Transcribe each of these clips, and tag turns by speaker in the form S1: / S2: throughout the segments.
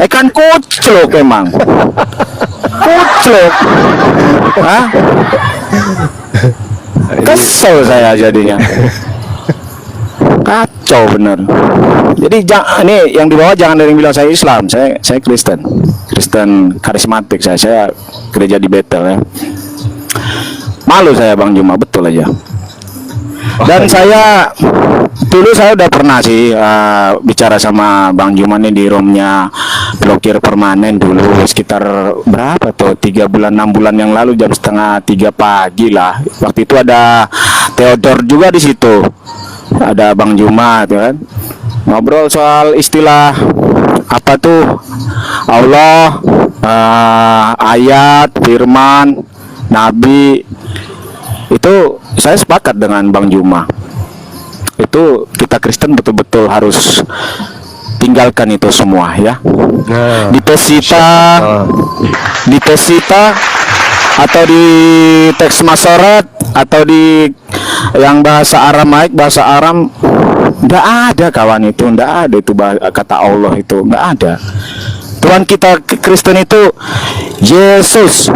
S1: Kan kucluk emang. Kucluk. Hah? Kesel saya jadinya. Kacau bener. Jadi ini yang di bawah jangan ada yang bilang saya Islam. Saya Kristen karismatik. Saya gereja di Bethel ya. Malu saya Bang Juma, betul aja. Dan saya dulu udah pernah sih bicara sama Bang Juma nih di roomnya Blokir Permanen dulu sekitar berapa tuh 3 bulan 6 bulan yang lalu jam 2:30 pagi lah. Waktu itu ada Theodor juga di situ. Ada Bang Juma tuh kan. Ngobrol soal istilah apa tuh Allah, ayat, firman, nabi. Itu saya sepakat dengan Bang Juma. Itu kita Kristen betul-betul harus tinggalkan itu semua ya. Di pesita atau di teks masoret atau di yang bahasa Aramaik, bahasa Aram, nggak ada kawan itu, nggak ada itu kata Allah itu, nggak ada. Tuhan kita Kristen itu Yesus.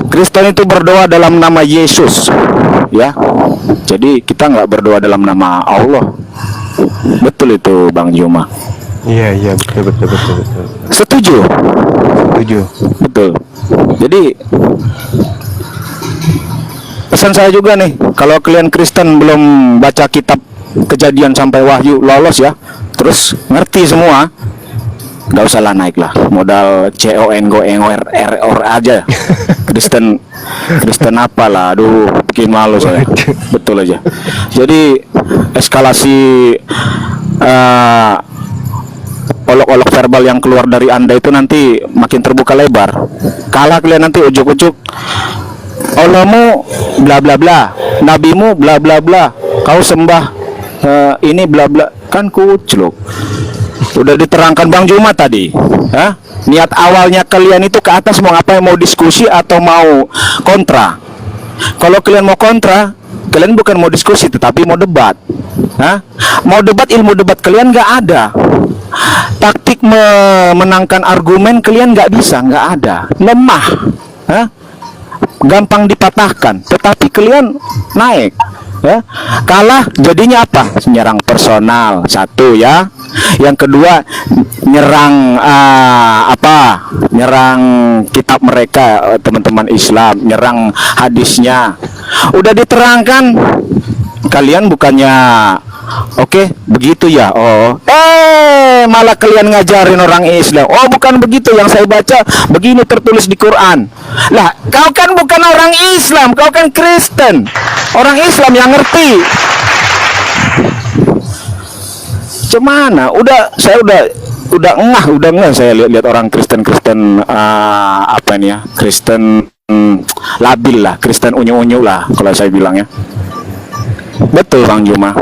S1: Kristen itu berdoa dalam nama Yesus, ya. Jadi kita nggak berdoa dalam nama Allah. Betul itu Bang Juma.
S2: Iya betul.
S1: Setuju. Betul. Jadi pesan saya juga nih, kalau kalian Kristen belum baca kitab Kejadian sampai Wahyu lolos ya, terus ngerti semua, nggak usah lah naik lah, modal CONGOR aja. Kristen apalah, aduh bikin malu saya, betul aja. Jadi eskalasi olok-olok verbal yang keluar dari Anda itu nanti makin terbuka lebar. Kalah kalian nanti ujuk-ujuk Allahmu bla bla bla, nabimu bla bla bla, kau sembah ini bla bla, kan kucluk. Udah diterangkan Bang Juma tadi, ya? Niat awalnya kalian itu ke atas mau ngapain, mau diskusi atau mau kontra? Kalau kalian mau kontra, kalian bukan mau diskusi tetapi mau debat. Hah? Mau debat, ilmu debat kalian nggak ada. Taktik memenangkan argumen kalian nggak bisa, nggak ada. Lemah. Hah? Gampang dipatahkan, tetapi kalian naik. Ya, kalah jadinya apa? Nyerang personal, satu ya. Yang kedua nyerang nyerang kitab mereka, teman-teman Islam, nyerang hadisnya. Udah diterangkan, kalian bukannya oke, begitu ya. Oh, malah kalian ngajarin orang Islam. Oh, bukan begitu yang saya baca, begini tertulis di Quran. Lah, kau kan bukan orang Islam, kau kan Kristen. Orang Islam yang ngerti. Cemana? Saya udah ngeh saya lihat orang Kristen apa ini ya? Kristen labil lah, Kristen unyu-unyu lah kalau saya bilang ya. Betul Bang Juma.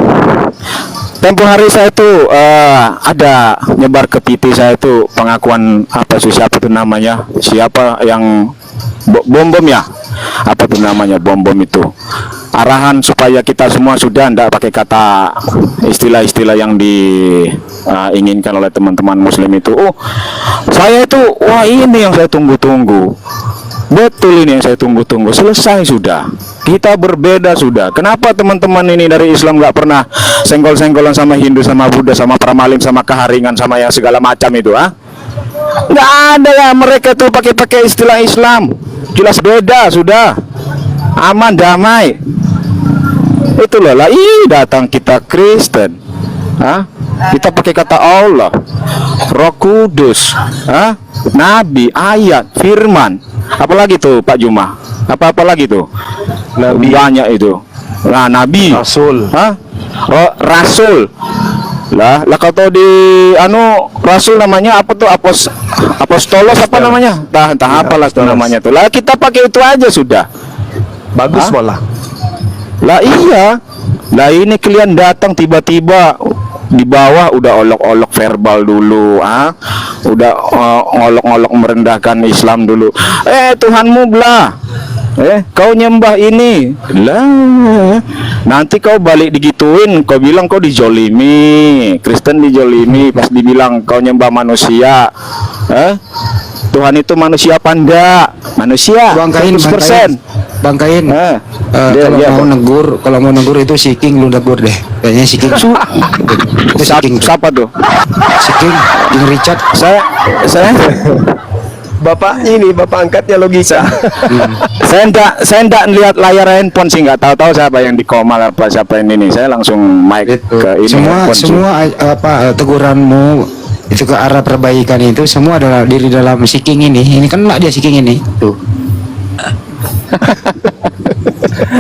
S1: Tempo hari saya tuh ada nyebar ke PT saya tuh pengakuan siapa tuh namanya, siapa yang bom ya, apa tuh namanya bom itu, arahan supaya kita semua sudah ndak pakai kata istilah-istilah yang diinginkan oleh teman-teman Muslim itu. Oh, saya itu wah ini yang saya tunggu-tunggu. Betul, ini yang saya tunggu-tunggu. Selesai sudah. Kita berbeda sudah. Kenapa teman-teman ini dari Islam nggak pernah senggol-senggolan sama Hindu, sama Buddha, sama Pramalim, sama Keharingan, sama yang segala macam itu? Nggak ada ya, mereka tuh pakai istilah Islam. Jelas beda sudah. Aman, damai. Itu loh lah. Datang kita Kristen. Kita pakai kata Allah, Roh Kudus, Nabi, ayat, firman. Apalagi tuh Pak Juma? Apa lagi tuh?
S2: Nabi.
S1: Banyak itu. Nah, Nabi,
S2: Rasul.
S1: Rasul. Lah kalau di Rasul namanya apa tuh? Apostolos apa namanya? Entah apalah tuh namanya tuh. Lah kita pakai itu aja sudah.
S2: Bagus malah.
S1: Lah iya. Lah ini kalian datang tiba-tiba di bawah udah olok-olok verbal dulu, udah ngolok-ngolok merendahkan Islam dulu. Tuhanmu belah, Kau nyembah ini lah, nanti kau balik digituin, kau bilang kau dijolimi, Kristen dijolimi, pas dibilang kau nyembah manusia. Tuhan itu manusia apa enggak? Manusia.
S3: Bang Kain,
S1: 100%.
S3: Bang Kain, kalau mau negur itu si King lu negur deh. Kayaknya si King. Itu si King.
S1: Siapa tuh?
S3: Si King Richard.
S1: Saya
S2: Bapak angkatnya logika.
S1: saya enggak lihat layar handphone sih, nggak tahu siapa yang di Komal apa siapa yang ini. Saya langsung mic ke ini.
S3: Semua teguranmu itu ke arah perbaikan itu semua adalah diri dalam si King ini. Ini kan dia si King ini. Tuh.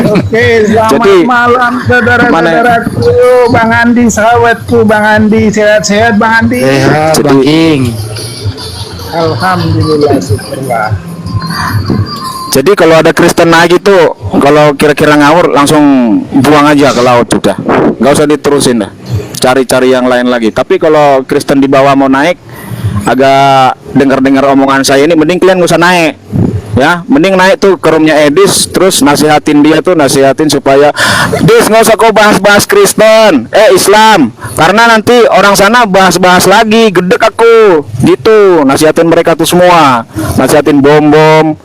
S4: Oke, selamat malam saudara-saudaraku, Bang Andi, sahabatku, Bang Andi, sehat-sehat Bang Andi.
S3: Sehat, Bang King.
S4: Alhamdulillah, syukurlah.
S1: Jadi kalau ada Kristen naik itu, kalau kira-kira ngawur langsung buang aja ke laut sudah, nggak usah diterusin dah, cari-cari yang lain lagi. Tapi kalau Kristen di bawah mau naik, agak dengar-dengar omongan saya ini, mending kalian nggak usah naik. Ya, mending naik tuh ke roomnya Edis, terus nasihatin dia tuh, nasihatin supaya Dis nggak usah kau bahas-bahas Kristen, Islam, karena nanti orang sana bahas-bahas lagi, gedek aku, gitu. Nasihatin mereka tuh semua, nasihatin bom,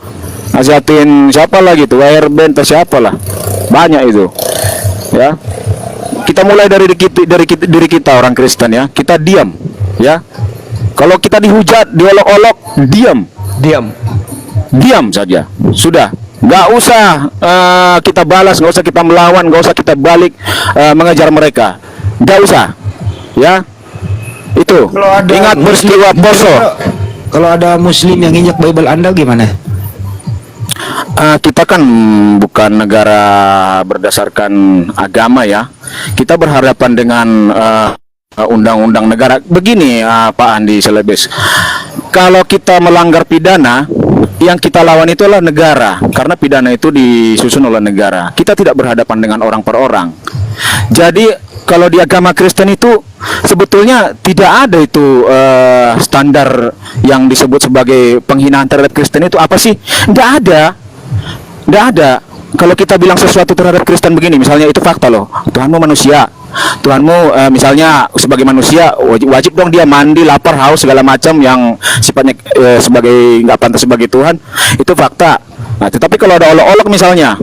S1: nasihatin siapa lagi tuh, Airband atau siapa lah, banyak itu. Ya, kita mulai dari diri kita orang Kristen ya, kita diam, ya. Kalau kita dihujat, diolok-olok, diam saja, sudah, nggak usah kita balas, nggak usah kita melawan, nggak usah kita balik mengejar mereka, nggak usah, ya. Itu ingat peristiwa Poso.
S3: Kalau ada Muslim yang injak Bible Anda gimana?
S1: Kita kan bukan negara berdasarkan agama ya, kita berhadapan dengan undang-undang negara. Begini Pak Andi Selebes, kalau kita melanggar pidana, yang kita lawan itu adalah negara, karena pidana itu disusun oleh negara. Kita tidak berhadapan dengan orang per orang. Jadi kalau di agama Kristen itu sebetulnya tidak ada itu standar yang disebut sebagai penghinaan terhadap Kristen itu apa sih? Nggak ada. Kalau kita bilang sesuatu terhadap Kristen begini, misalnya itu fakta loh, Tuhanmu manusia, Tuhanmu misalnya sebagai manusia wajib dong dia mandi, lapar, haus, segala macam yang sifatnya sebagai nggak pantas sebagai Tuhan, itu fakta. Nah, tetapi kalau ada olok-olok misalnya,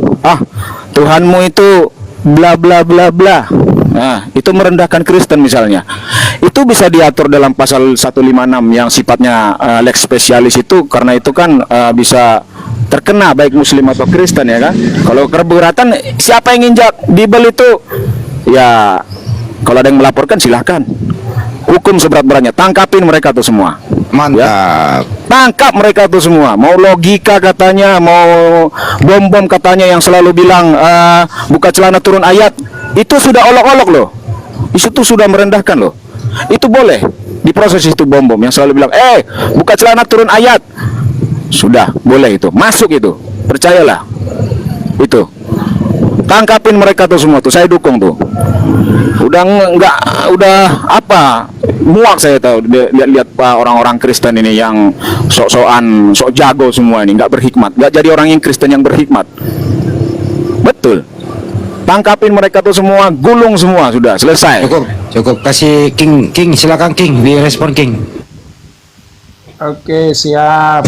S1: Tuhanmu itu bla bla bla bla, nah itu merendahkan Kristen misalnya, itu bisa diatur dalam pasal 156 yang sifatnya lex specialis itu, karena itu kan bisa terkena baik Muslim atau Kristen ya kan. Kalau keberatan siapa yang injak Bible itu, ya kalau ada yang melaporkan silahkan, hukum seberat-beratnya, tangkapin mereka tuh semua.
S3: Mantap.
S1: Ya? Tangkap mereka tuh semua. Mau logika katanya, mau bom katanya yang selalu bilang buka celana turun ayat, itu sudah olok-olok loh. Itu tuh sudah merendahkan loh. Itu boleh diproses itu bom yang selalu bilang buka celana turun ayat. Sudah boleh itu, masuk itu, percayalah. Itu tangkapin mereka tuh semua tuh, saya dukung tuh. Udah apa, muak saya tahu lihat orang-orang Kristen ini yang sok-sokan, sok jago semua ini, nggak berhikmat, nggak jadi orang yang Kristen yang berhikmat. Betul, tangkapin mereka tuh semua, gulung semua, sudah selesai.
S3: Cukup. Kasih King, silakan King, direspon King.
S4: Oke, siap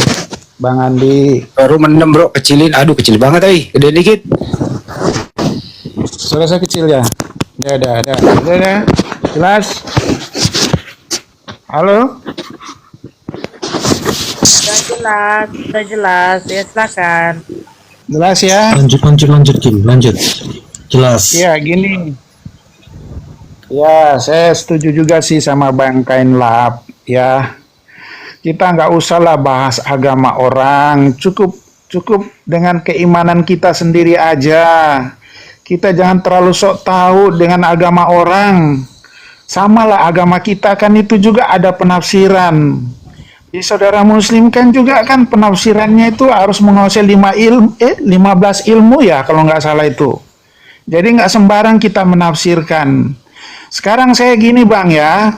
S4: Bang Andi.
S3: Baru mendem bro, kecilin, aduh kecil banget gede dikit.
S4: Suara kecil ya? Udah. Jelas? Halo?
S5: Sudah jelas, ya silakan.
S4: Jelas ya?
S6: Lanjut Kim, lanjut. Jelas.
S4: Ya gini. Ya, saya setuju juga sih sama Bang Kain Lab ya. Kita nggak usah lah bahas agama orang, cukup dengan keimanan kita sendiri aja. Kita jangan terlalu sok tahu dengan agama orang. Sama lah agama kita kan itu juga ada penafsiran. Di saudara Muslim kan juga kan penafsirannya itu harus menguasai 15 ilmu ya kalau nggak salah itu. Jadi nggak sembarang kita menafsirkan. Sekarang saya gini Bang ya.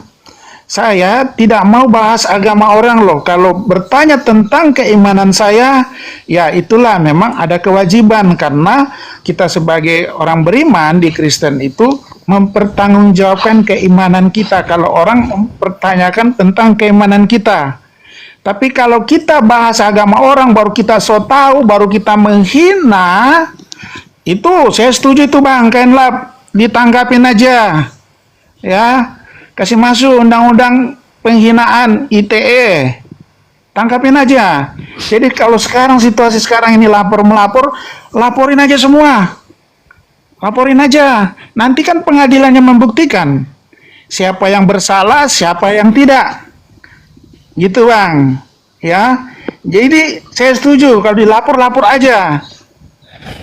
S4: saya tidak mau bahas agama orang loh. Kalau bertanya tentang keimanan saya, ya itulah memang ada kewajiban karena kita sebagai orang beriman di Kristen itu mempertanggungjawabkan keimanan kita kalau orang mempertanyakan tentang keimanan kita. Tapi kalau kita bahas agama orang baru kita so tahu, baru kita menghina, itu saya setuju itu Bang, Kenlap ditanggapin aja. Ya. Kasih masuk undang-undang penghinaan ITE. Tangkapin aja. Jadi kalau sekarang situasi sekarang ini lapor-melapor, laporin aja semua. Laporin aja. Nanti kan pengadilannya membuktikan siapa yang bersalah, siapa yang tidak. Gitu Bang. Ya. Jadi saya setuju kalau dilapor-lapor aja.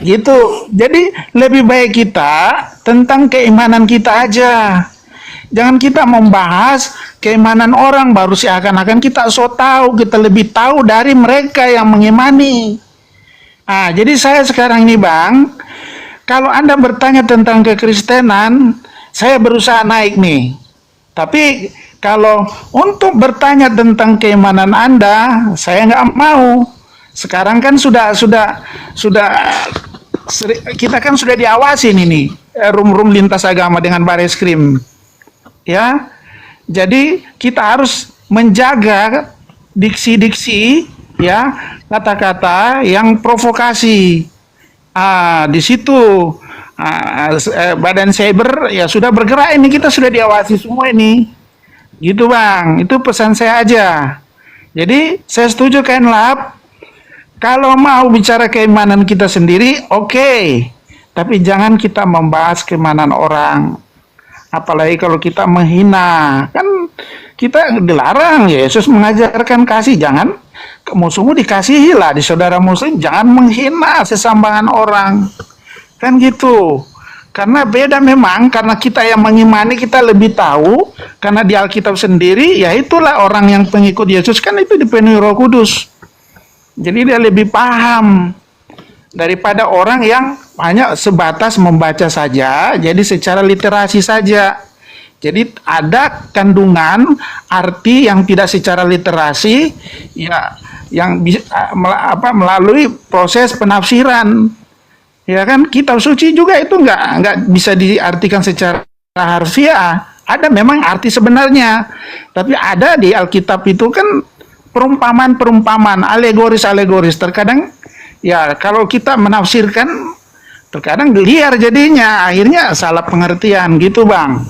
S4: Gitu. Jadi lebih baik kita tentang keimanan kita aja. Jangan kita membahas keimanan orang baru seakan-akan kita so tahu, kita lebih tahu dari mereka yang mengimani. Nah, jadi saya sekarang ini Bang, kalau Anda bertanya tentang kekristenan, saya berusaha naik nih. Tapi kalau untuk bertanya tentang keimanan Anda, saya nggak mau. Sekarang kan kita kan sudah diawasin ini rum-rum lintas agama dengan Bareskrim. Ya, jadi kita harus menjaga diksi-diksi, ya, kata-kata yang provokasi. Di situ badan cyber ya sudah bergerak ini, kita sudah diawasi semua ini, gitu Bang. Itu pesan saya aja. Jadi saya setuju Kenlap, kalau mau bicara keimanan kita sendiri, oke. Tapi jangan kita membahas keimanan orang. Apalagi kalau kita menghina, kan kita dilarang. Yesus mengajarkan kasih, jangan musuhmu dikasihilah, di saudara muslim jangan menghina sesambangan orang, kan gitu. Karena beda memang, karena kita yang mengimani kita lebih tahu, karena di Alkitab sendiri, ya itulah orang yang pengikut Yesus kan itu dipenuhi Roh Kudus, jadi dia lebih paham daripada orang yang hanya sebatas membaca saja, jadi secara literasi saja. Jadi ada kandungan arti yang tidak secara literasi, ya, yang bisa melalui proses penafsiran. Ya kan, kitab suci juga itu nggak bisa diartikan secara harfiah. Ada memang arti sebenarnya, tapi ada di Alkitab itu kan perumpamaan-perumpamaan, alegoris-alegoris. Terkadang ya kalau kita menafsirkan terkadang liar jadinya, akhirnya salah pengertian gitu Bang.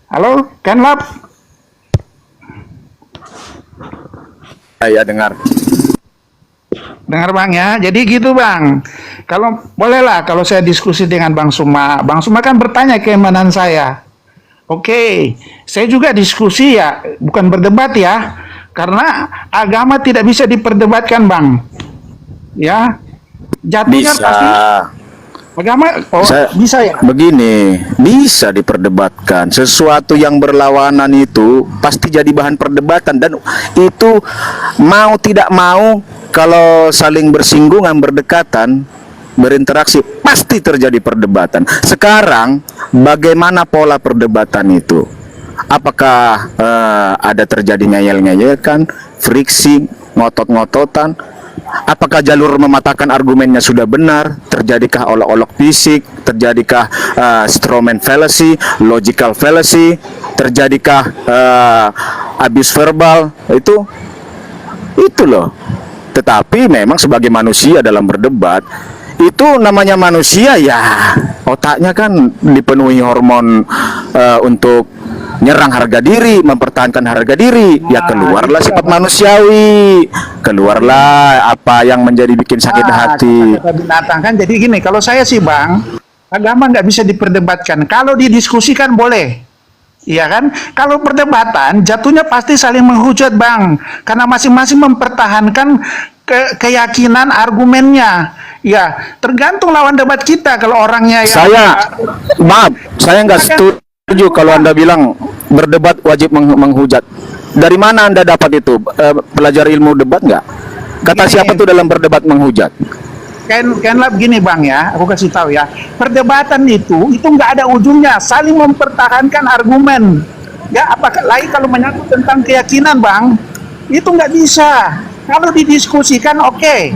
S4: Halo, Kenlap?
S1: Saya dengar.
S4: Dengar Bang ya, jadi gitu Bang. Kalau bolehlah kalau saya diskusi dengan Bang Suma kan bertanya keimanan saya. Oke, saya juga diskusi ya, bukan berdebat ya, karena agama tidak bisa diperdebatkan Bang. Ya, jatuhnya
S1: Bisa.
S4: pasti agama bisa ya.
S1: Begini, bisa diperdebatkan. Sesuatu yang berlawanan itu pasti jadi bahan perdebatan, dan itu mau tidak mau kalau saling bersinggungan, berdekatan, berinteraksi pasti terjadi perdebatan. Sekarang bagaimana pola perdebatan itu? Apakah ada terjadi ngeyel-ngeyelkan, friksi, ngotot-ngototan? Apakah jalur mematahkan argumennya sudah benar? Terjadikah olok-olok fisik? Terjadikah strawman fallacy, logical fallacy? Terjadikah abuse verbal? Itu loh. Tetapi memang sebagai manusia dalam berdebat, itu namanya manusia ya, otaknya kan dipenuhi hormon untuk nyerang harga diri, mempertahankan harga diri. Ya keluarlah sifat manusiawi, keluarlah apa yang menjadi bikin sakit hati.
S4: Kata binatang kan. Jadi gini, kalau saya sih Bang, agama nggak bisa diperdebatkan. Kalau didiskusikan boleh, iya kan? Kalau perdebatan jatuhnya pasti saling menghujat Bang, karena masing-masing mempertahankan keyakinan argumennya. Ya, tergantung lawan debat kita. Kalau orangnya yang
S1: saya nggak setuju kalau Anda bilang berdebat wajib menghujat. Dari mana Anda dapat itu? Pelajari ilmu debat nggak? Kata siapa tuh dalam berdebat menghujat?
S4: Kenlab gini bang ya, aku kasih tahu ya, perdebatan itu nggak ada ujungnya, saling mempertahankan argumen. Ya apakah lagi kalau menyangkut tentang keyakinan bang, itu nggak bisa. Kalau didiskusikan oke,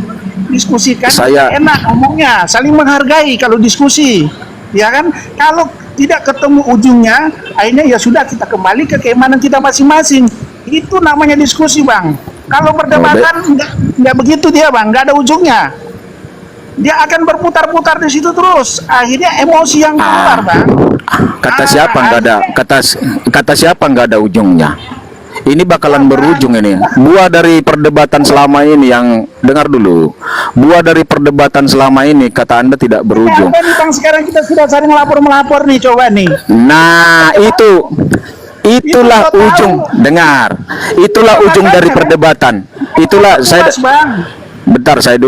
S4: diskusikan enak ngomongnya, saling menghargai kalau diskusi, ya kan? Kalau tidak ketemu ujungnya, akhirnya ya sudah kita kembali ke keimanan kita masing-masing. Itu namanya diskusi bang. Kalau perdebatan nggak begitu dia bang, nggak ada ujungnya. Dia akan berputar-putar di situ terus. Akhirnya emosi yang keluar, bang.
S1: Kata siapa nggak ada? Kata siapa nggak ada ujungnya? Ini bakalan berujung ini. Buah dari perdebatan selama ini yang dengar dulu. Buah dari perdebatan selama ini kata Anda tidak berujung.
S4: Apa nih bang? Sekarang kita sudah saling melapor nih, coba nih.
S1: Nah itulah ujung. Dengar. Itulah ujung dari perdebatan. Itulah saya. Bentar, saya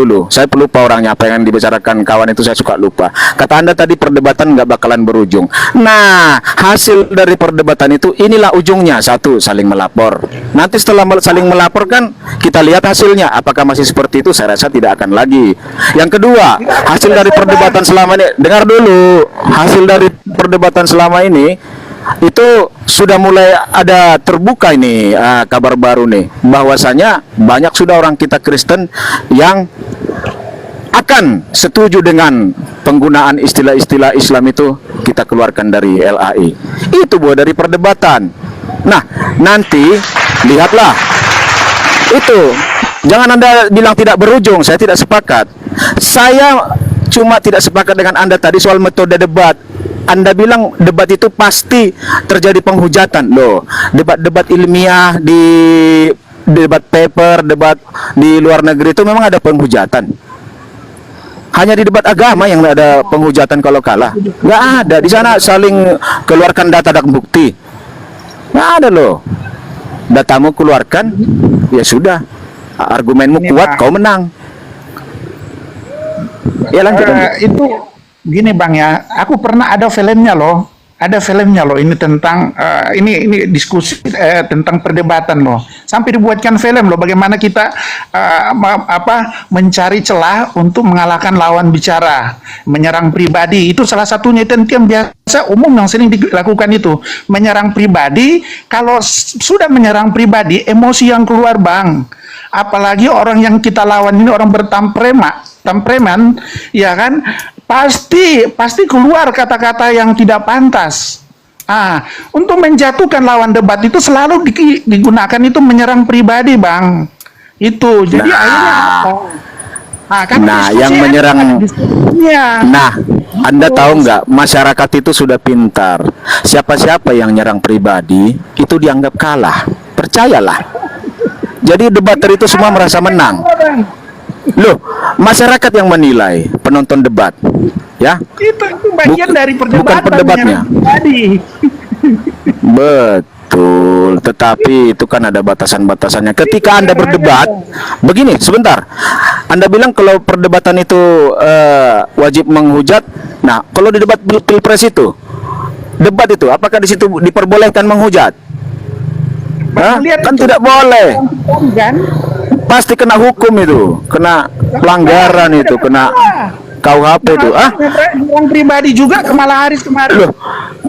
S1: lupa orangnya apa yang dibicarakan kawan itu, saya suka lupa. Kata Anda tadi perdebatan nggak bakalan berujung. Nah, hasil dari perdebatan itu inilah ujungnya. Satu, saling melapor. Nanti setelah saling melapor kan kita lihat hasilnya. Apakah masih seperti itu? Saya rasa tidak akan lagi. Yang kedua, hasil dari perdebatan selama ini, dengar dulu. Hasil dari perdebatan selama ini itu sudah mulai ada terbuka ini kabar baru nih, bahwasanya banyak sudah orang kita Kristen yang akan setuju dengan penggunaan istilah-istilah Islam itu kita keluarkan dari LAI. Itu buah dari perdebatan. Nah, nanti lihatlah itu. Jangan Anda bilang tidak berujung, saya tidak sepakat. Saya cuma tidak sepakat dengan Anda tadi soal metode debat. Anda bilang debat itu pasti terjadi penghujatan. Loh, debat-debat ilmiah di debat paper, debat di luar negeri itu memang ada penghujatan. Hanya di debat agama yang ada penghujatan kalau kalah. Nggak ada. Di sana saling keluarkan data dan bukti. Nggak ada loh. Datamu keluarkan, ya sudah. Argumenmu kuat, kau menang. Ya lanjut.
S4: Itu gini bang ya, aku pernah ada filmnya loh, ini tentang ini diskusi tentang perdebatan loh, sampai dibuatkan film loh, bagaimana kita mencari celah untuk mengalahkan lawan bicara, menyerang pribadi, itu salah satunya. Itu yang biasa umum yang sering dilakukan itu, menyerang pribadi. Kalau sudah menyerang pribadi, emosi yang keluar bang, apalagi orang yang kita lawan ini orang bertempereman, ya kan? Pasti keluar kata-kata yang tidak pantas. Untuk menjatuhkan lawan debat itu selalu digunakan itu menyerang pribadi, bang. Itu jadi akhirnya apa?
S1: Yang menyerang. Nah, Anda tahu nggak? Masyarakat itu sudah pintar. Siapa-siapa yang nyerang pribadi itu dianggap kalah. Percayalah. Jadi debater itu semua merasa menang. Loh, masyarakat yang menilai penonton debat, ya?
S4: Itu bagian dari perdebatan.
S1: Bukan perdebatnya. Betul, tetapi itu kan ada batasan-batasannya. Ketika Anda berdebat, begini, sebentar. Anda bilang kalau perdebatan itu wajib menghujat. Nah, kalau di debat pilpres itu, debat itu, apakah di situ diperbolehkan menghujat? Kan tidak boleh. Pasti kena hukum itu, kena pelanggaran itu, kena KUHP itu.
S4: Yang pribadi juga Kamala Harris kemarin.
S1: Loh,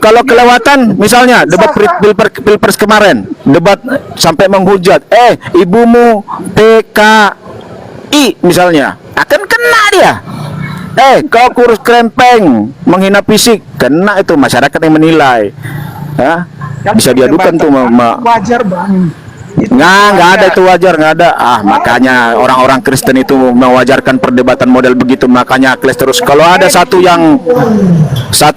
S1: kalau kelewatan misalnya debat pilpres kemarin, debat sampai menghujat, ibumu PKI misalnya, akan kena dia. Kau kurus krempeng, menghina fisik, kena itu, masyarakat yang menilai. Bisa diadukan tuh
S4: wajar bang.
S1: Nggak ada itu, wajar, nggak ada. Makanya orang-orang Kristen itu mewajarkan perdebatan model begitu, makanya kles terus. Kalau ada satu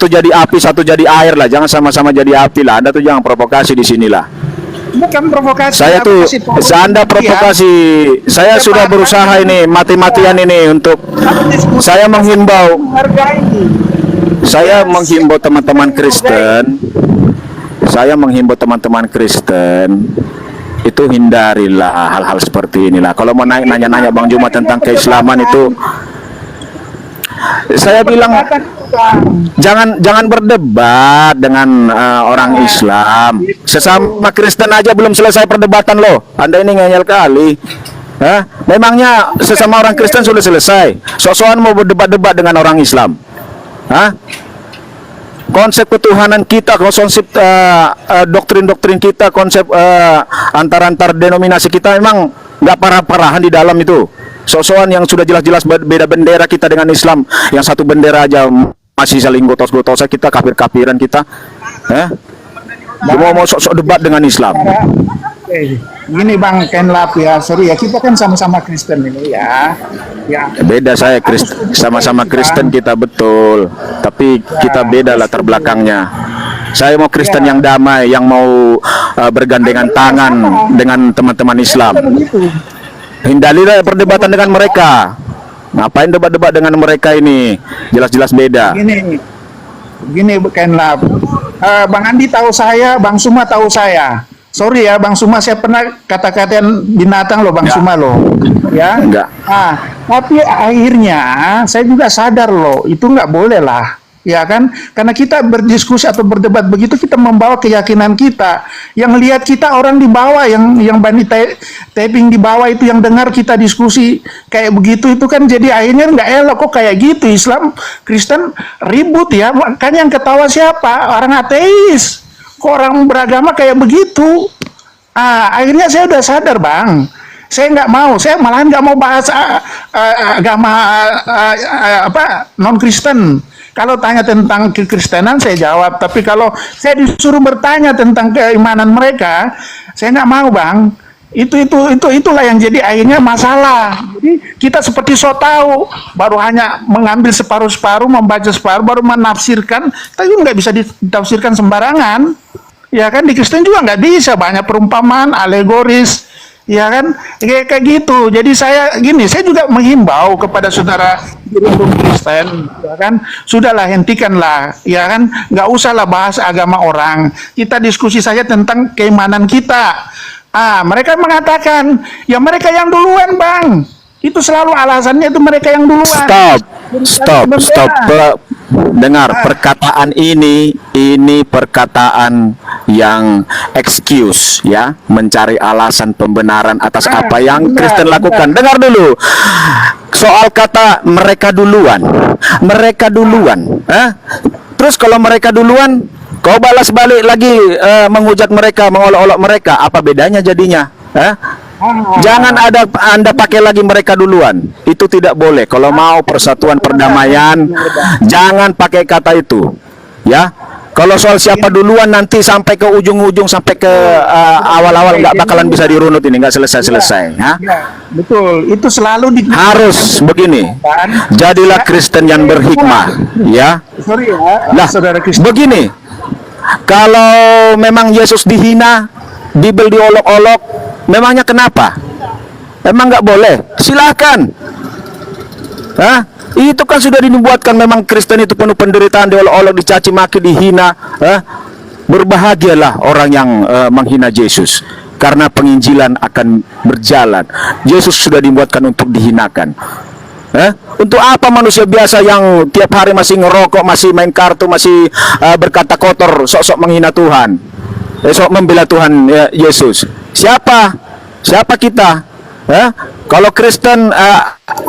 S1: jadi api, satu jadi air lah, jangan sama-sama jadi api lah. Anda tuh jangan provokasi di sinilah.
S4: Bukan provokasi.
S1: Anda provokasi. Saya sudah berusaha ini mati-matian ini untuk saya menghimbau teman-teman Kristen. Saya menghimbau teman-teman Kristen itu hindarilah hal-hal seperti inilah. Kalau mau nanya-nanya Bang Juma tentang keislaman itu, saya bilang jangan berdebat dengan orang Islam. Sesama Kristen aja belum selesai perdebatan loh. Anda ini ngeyel kali. Hah? Memangnya sesama orang Kristen sudah selesai? Sok-sokan mau berdebat-debat dengan orang Islam? Hah? Konsep ketuhanan kita, konsep doktrin-doktrin kita, konsep antar denominasi kita memang nggak parah-parahan di dalam itu. Sok-sokan yang sudah jelas-jelas beda bendera kita dengan Islam, yang satu bendera aja masih saling gotos-gotosan, kita kafir-kafiran kita. Semua mau sok-sok debat dengan Islam.
S4: Gini Bang Kenlap ya, sorry ya, kita kan sama-sama Kristen ini ya. Ya.
S1: Beda, saya sama-sama Kristen kita, betul. Tapi kita beda latar belakangnya. Saya mau Kristen yang damai, yang mau bergandengan tangan dengan teman-teman Islam. Hindarilah perdebatan dengan mereka. Ngapain debat-debat dengan mereka ini? Jelas-jelas beda.
S4: Gini Kenlap. Bang Andi tahu saya, Bang Suma tahu saya. Sorry ya Bang Suma, saya pernah kata-katain binatang loh Bang Suma loh. Ya.
S1: Enggak.
S4: Tapi akhirnya saya juga sadar loh, itu nggak boleh lah. Ya kan? Karena kita berdiskusi atau berdebat begitu, kita membawa keyakinan kita. Yang lihat kita orang di bawah, yang bani taping di bawah itu, yang dengar kita diskusi kayak begitu, itu kan jadi akhirnya nggak elok. Kok kayak gitu Islam Kristen ribut ya? Kan yang ketawa siapa? Orang ateis. Kok orang beragama kayak begitu? Akhirnya saya udah sadar Bang. Saya nggak mau, saya malahan nggak mau bahas agama non Kristen. Kalau tanya tentang kekristenan saya jawab, tapi kalau saya disuruh bertanya tentang keimanan mereka, saya nggak mau Bang. Itulah yang jadi akhirnya masalah. Jadi kita seperti so tahu, baru hanya mengambil separuh-separuh, membaca separuh, baru menafsirkan. Tapi nggak bisa ditafsirkan sembarangan. Ya kan, di Kristen juga nggak bisa, banyak perumpamaan, alegoris. Ya kan, kayak gitu. Jadi saya juga menghimbau kepada saudara di rumpun Kristen, ya kan, sudahlah, hentikanlah, ya kan, nggak usahlah bahas agama orang. Kita diskusi saja tentang keimanan kita. Mereka mengatakan, ya mereka yang duluan Bang. Itu selalu alasannya, itu mereka yang duluan.
S1: Stop. Dengar, perkataan ini perkataan yang excuse ya, mencari alasan pembenaran atas apa yang Kristen lakukan. Dengar dulu. Soal kata mereka duluan. Terus kalau mereka duluan, kau balas balik lagi menghujat mereka, mengolok-olok mereka, apa bedanya jadinya? Jangan Anda pakai lagi mereka duluan. Itu tidak boleh. Kalau mau persatuan perdamaian, jangan pakai kata itu. Ya. Kalau soal siapa duluan, nanti sampai ke ujung-ujung, sampai ke awal-awal nggak bakalan bisa dirunut ini, nggak selesai-selesai. Ya,
S4: betul. Itu selalu
S1: harus begini. Jadilah Kristen yang berhikmah. Ya.
S4: Sorry ya,
S1: nah,
S4: saudara Kristen.
S1: Begini. Kalau memang Yesus dihina, Bible diolok-olok, memangnya kenapa? Emang nggak boleh? Silakan. Itu kan sudah dibuatkan, memang Kristen itu penuh penderitaan, diolok-olok, dicaci maki, dihina. Berbahagialah orang yang menghina Yesus, karena penginjilan akan berjalan. Yesus sudah dibuatkan untuk dihinakan. Untuk apa manusia biasa yang tiap hari masih ngerokok, masih main kartu, masih berkata kotor, sok-sok menghina Tuhan, sok membela Tuhan Yesus? Siapa kita? Kalau Kristen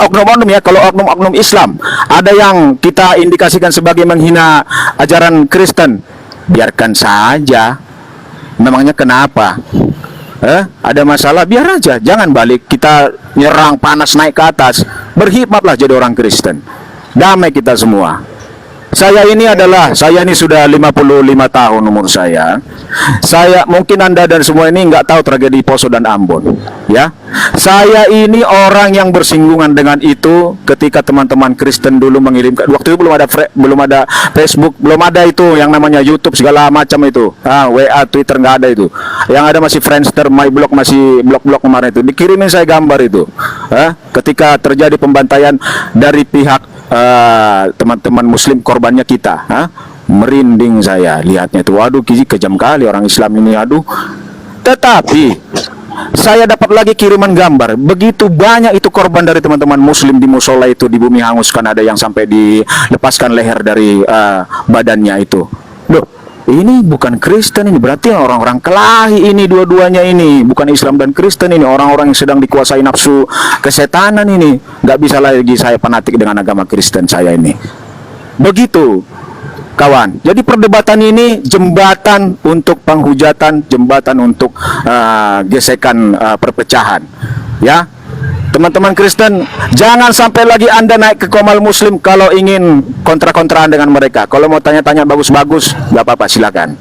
S1: oknum-oknum ya, kalau oknum-oknum Islam ada yang kita indikasikan sebagai menghina ajaran Kristen, biarkan saja. Memangnya kenapa? Ada masalah, biar aja, jangan balik kita nyerang, panas naik ke atas. Berhikmatlah jadi orang Kristen. Damai kita semua. Saya ini sudah 55 tahun umur saya. Mungkin Anda dan semua ini nggak tahu tragedi Poso dan Ambon, ya. Saya ini orang yang bersinggungan dengan itu ketika teman-teman Kristen dulu mengirimkan. Waktu itu belum ada Facebook, belum ada itu yang namanya YouTube segala macam itu. WA, Twitter nggak ada itu. Yang ada masih Friendster, MyBlog, masih blog-blog kemarin itu. Dikirimin saya gambar itu. Ketika terjadi pembantaian dari pihak teman-teman Muslim, korbannya kita, merinding saya lihatnya itu. Waduh, kejam kali orang Islam ini, aduh. Tetapi saya dapat lagi kiriman gambar, begitu banyak itu korban dari teman-teman Muslim di musola itu, di bumi hanguskan, ada yang sampai dilepaskan leher dari badannya itu. Loh, ini bukan Kristen, ini berarti orang-orang kelahi ini, dua-duanya ini bukan Islam dan Kristen, ini orang-orang yang sedang dikuasai nafsu kesetanan ini. Nggak bisa lagi saya fanatik dengan agama Kristen saya ini. Begitu kawan. Jadi perdebatan ini jembatan untuk penghujatan, jembatan untuk gesekan, perpecahan. Ya, teman-teman Kristen, jangan sampai lagi Anda naik ke Komal Muslim kalau ingin kontra-kontraan dengan mereka. Kalau mau tanya-tanya bagus-bagus, nggak apa-apa, silakan.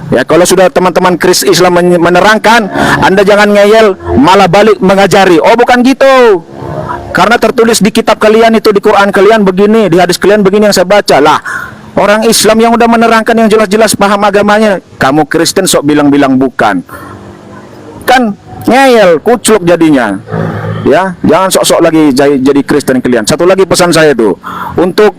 S1: Ya, kalau sudah teman-teman Islam menerangkan, Anda jangan ngeyel, malah balik mengajari. Oh, bukan gitu. Karena tertulis di kitab kalian itu, di Quran kalian begini, di hadis kalian begini yang saya baca. Lah, orang Islam yang udah menerangkan yang jelas-jelas paham agamanya, kamu Kristen sok bilang-bilang bukan. Kan ngeyel, kucluk jadinya. Ya, jangan sok-sok lagi jadi Kristen kalian. Satu lagi pesan saya itu untuk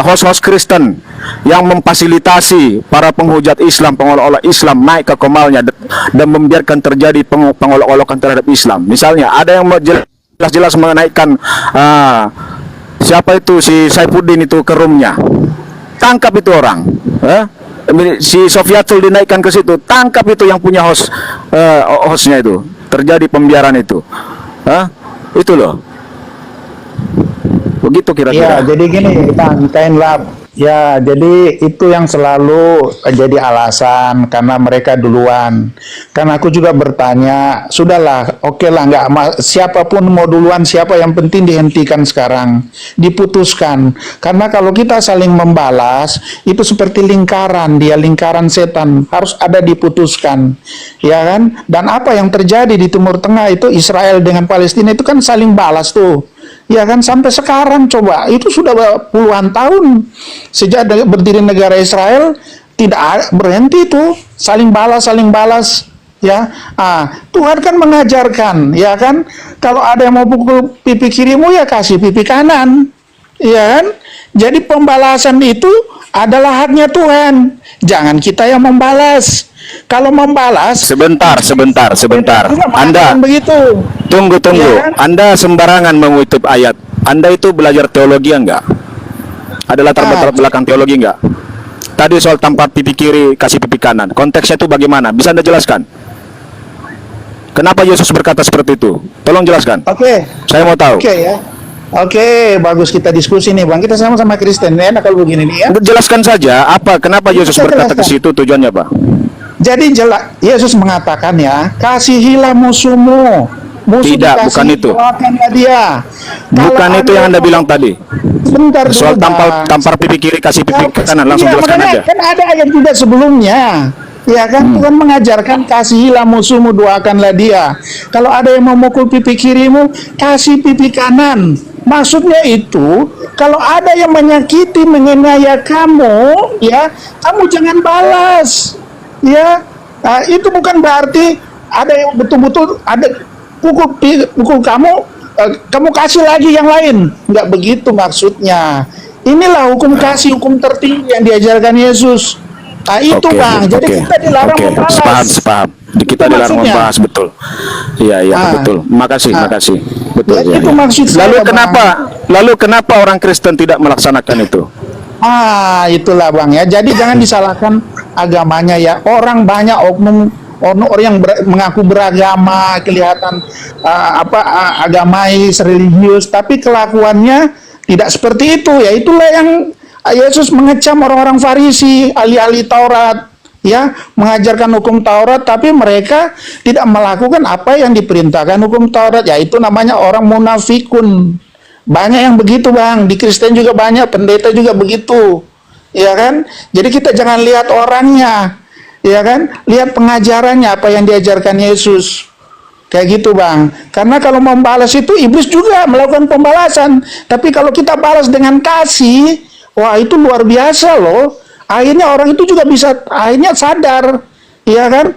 S1: host-host Kristen yang memfasilitasi para penghujat Islam, pengolok-olok Islam naik ke komalnya dan membiarkan terjadi pengolok-olokan terhadap Islam. Misalnya ada yang jelas-jelas menaikkan siapa itu si Saifuddin itu ke roomnya, tangkap itu orang. Si Sofiatul dinaikkan ke situ, tangkap itu yang punya hostnya itu. Terjadi pembiaran itu. Itu loh. Begitu
S4: Ya,
S1: kira-kira.
S4: jadi gini, Bang Kain Lab. Ya, jadi itu yang selalu jadi alasan karena mereka duluan. Karena aku juga bertanya, sudahlah, oke lah, siapapun mau duluan, siapa yang penting dihentikan sekarang, diputuskan. Karena kalau kita saling membalas, itu seperti lingkaran, dia lingkaran setan, harus ada diputuskan, ya kan? Dan apa yang terjadi di Timur Tengah itu, Israel dengan Palestina itu kan saling balas tuh. Ya kan, sampai sekarang coba itu sudah puluhan tahun sejak berdiri negara Israel tidak berhenti itu saling balas ya. Tuhan kan mengajarkan, ya kan, kalau ada yang mau pukul pipi kirimu ya kasih pipi kanan, ya kan. Jadi pembalasan itu adalah haknya Tuhan, jangan kita yang membalas. Kalau membalas,
S1: Sebentar. Anda
S4: begitu.
S1: tunggu.
S4: Ya kan?
S1: Anda sembarangan mengutip ayat. Anda itu belajar teologi enggak? Ada latar belakang teologi enggak? Tadi soal tampar pipi kiri, kasih pipi kanan. Konteksnya itu bagaimana? Bisa Anda jelaskan? Kenapa Yesus berkata seperti itu? Tolong jelaskan.
S4: Oke.
S1: Saya mau tahu.
S4: Oke ya. Oke, bagus kita diskusi nih, Bang. Kita sama-sama Kristen. Enak kalau begini nih ya.
S1: Jelaskan saja kenapa Yesus
S4: Saya
S1: berkata ke
S4: jelaskan.
S1: situ, tujuannya apa?
S4: Jadi Yesus mengatakan ya, kasihilah musuhmu. Musuh
S1: Tidak,
S4: dikasihi,
S1: bukan itu.
S4: doakanlah dia.
S1: Bukan
S4: Kalau
S1: itu yang Anda bilang tadi.
S4: Bentar dulu,
S1: Soal
S4: Bang.
S1: tampar pipi kiri, kasih pipi kanan, langsung
S4: Iya,
S1: jelaskan
S4: makanya
S1: aja.
S4: kan ada ayat juga sebelumnya. Ya kan, Tuhan mengajarkan kasihilah musuhmu, doakanlah dia. Kalau ada yang memukul pipi kirimu, kasih pipi kanan. Maksudnya itu, kalau ada yang menyakiti, menganiaya kamu, ya, kamu jangan balas. Ya, itu bukan berarti ada yang betul-betul ada pukul kamu, kamu kasih lagi yang lain. Nggak begitu maksudnya. Inilah hukum kasih, hukum tertinggi yang diajarkan Yesus. Itu Bang, jadi kita dilarang membalas.
S1: Sepaham. Kita
S4: Itu
S1: dilarang
S4: maksudnya.
S1: membahas, betul. Iya, betul. Makasih. Betul.
S4: Ya, itu maksud saya,
S1: Lalu kenapa orang Kristen tidak melaksanakan itu?
S4: Itulah Bang ya. Jadi jangan disalahkan agamanya ya. Orang banyak oknum orang yang mengaku beragama, kelihatan agamais, religius, tapi kelakuannya tidak seperti itu. Ya itulah yang Yesus mengecam orang-orang Farisi, ahli-ahli Taurat, ya, mengajarkan hukum Taurat, tapi mereka tidak melakukan apa yang diperintahkan hukum Taurat. Ya itu namanya orang munafikun. Banyak yang begitu Bang, di Kristen juga banyak, pendeta juga begitu, ya kan? Jadi kita jangan lihat orangnya, ya kan? Lihat pengajarannya, apa yang diajarkan Yesus, kayak gitu Bang. Karena kalau membalas itu iblis juga melakukan pembalasan, tapi kalau kita balas dengan kasih, wah itu luar biasa loh. Akhirnya orang itu juga bisa akhirnya sadar, ya kan?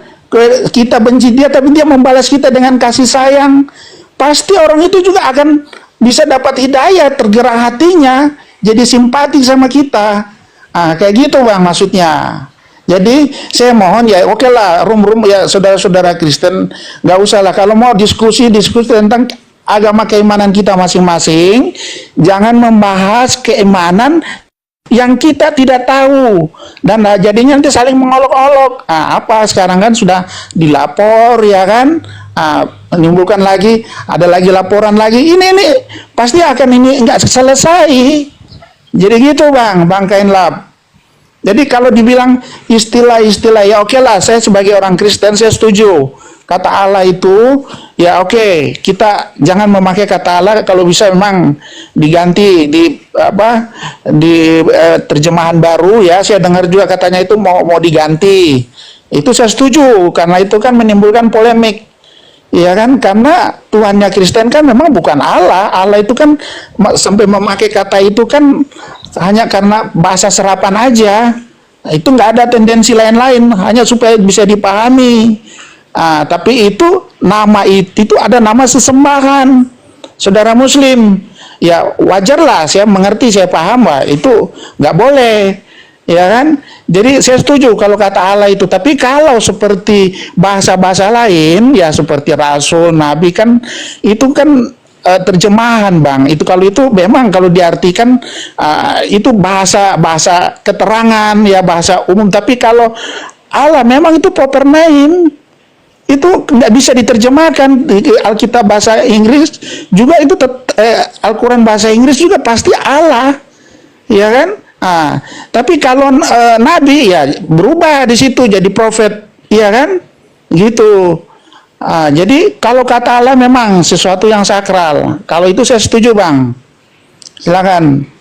S4: Kita benci dia, tapi dia membalas kita dengan kasih sayang. Pasti orang itu juga akan bisa dapat hidayah, tergerak hatinya, jadi simpati sama kita. Kayak gitu Bang maksudnya. Jadi saya mohon ya, oke lah, room ya saudara-saudara Kristen, nggak usah lah. Kalau mau diskusi tentang agama keimanan kita masing-masing, jangan membahas keimanan yang kita tidak tahu, dan jadinya nanti saling mengolok-olok. Apa sekarang kan sudah dilapor, ya kan? Menimbulkan lagi, ada lagi laporan lagi. Ini pasti akan ini nggak selesai. Jadi gitu Bang Kainlap. Jadi kalau dibilang istilah-istilah, ya oke lah, saya sebagai orang Kristen saya setuju. Kata Allah itu, ya oke, kita jangan memakai kata Allah, kalau bisa memang diganti di terjemahan baru, ya. Saya dengar juga katanya itu mau diganti. Itu saya setuju, karena itu kan menimbulkan polemik. Ya kan, karena Tuhannya Kristen kan memang bukan Allah. Allah itu kan sampai memakai kata itu kan hanya karena bahasa serapan aja. Itu nggak ada tendensi lain-lain, hanya supaya bisa dipahami. Tapi itu nama itu ada nama sesembahan, saudara Muslim. Ya wajarlah, saya mengerti, saya paham, itu nggak boleh. Ya kan? Jadi saya setuju kalau kata Allah itu. Tapi kalau seperti bahasa-bahasa lain, ya seperti Rasul, Nabi kan, itu kan terjemahan Bang. Itu kalau itu memang kalau diartikan itu bahasa keterangan, ya bahasa umum. Tapi kalau Allah memang itu proper name. Itu nggak bisa diterjemahkan. Alkitab bahasa Inggris juga itu Al-Quran bahasa Inggris juga pasti Allah. Ya kan? Tapi kalau nabi ya berubah di situ jadi profet, iya kan? Gitu. Jadi kalau kata Allah memang sesuatu yang sakral. Kalau itu saya setuju Bang. Silakan.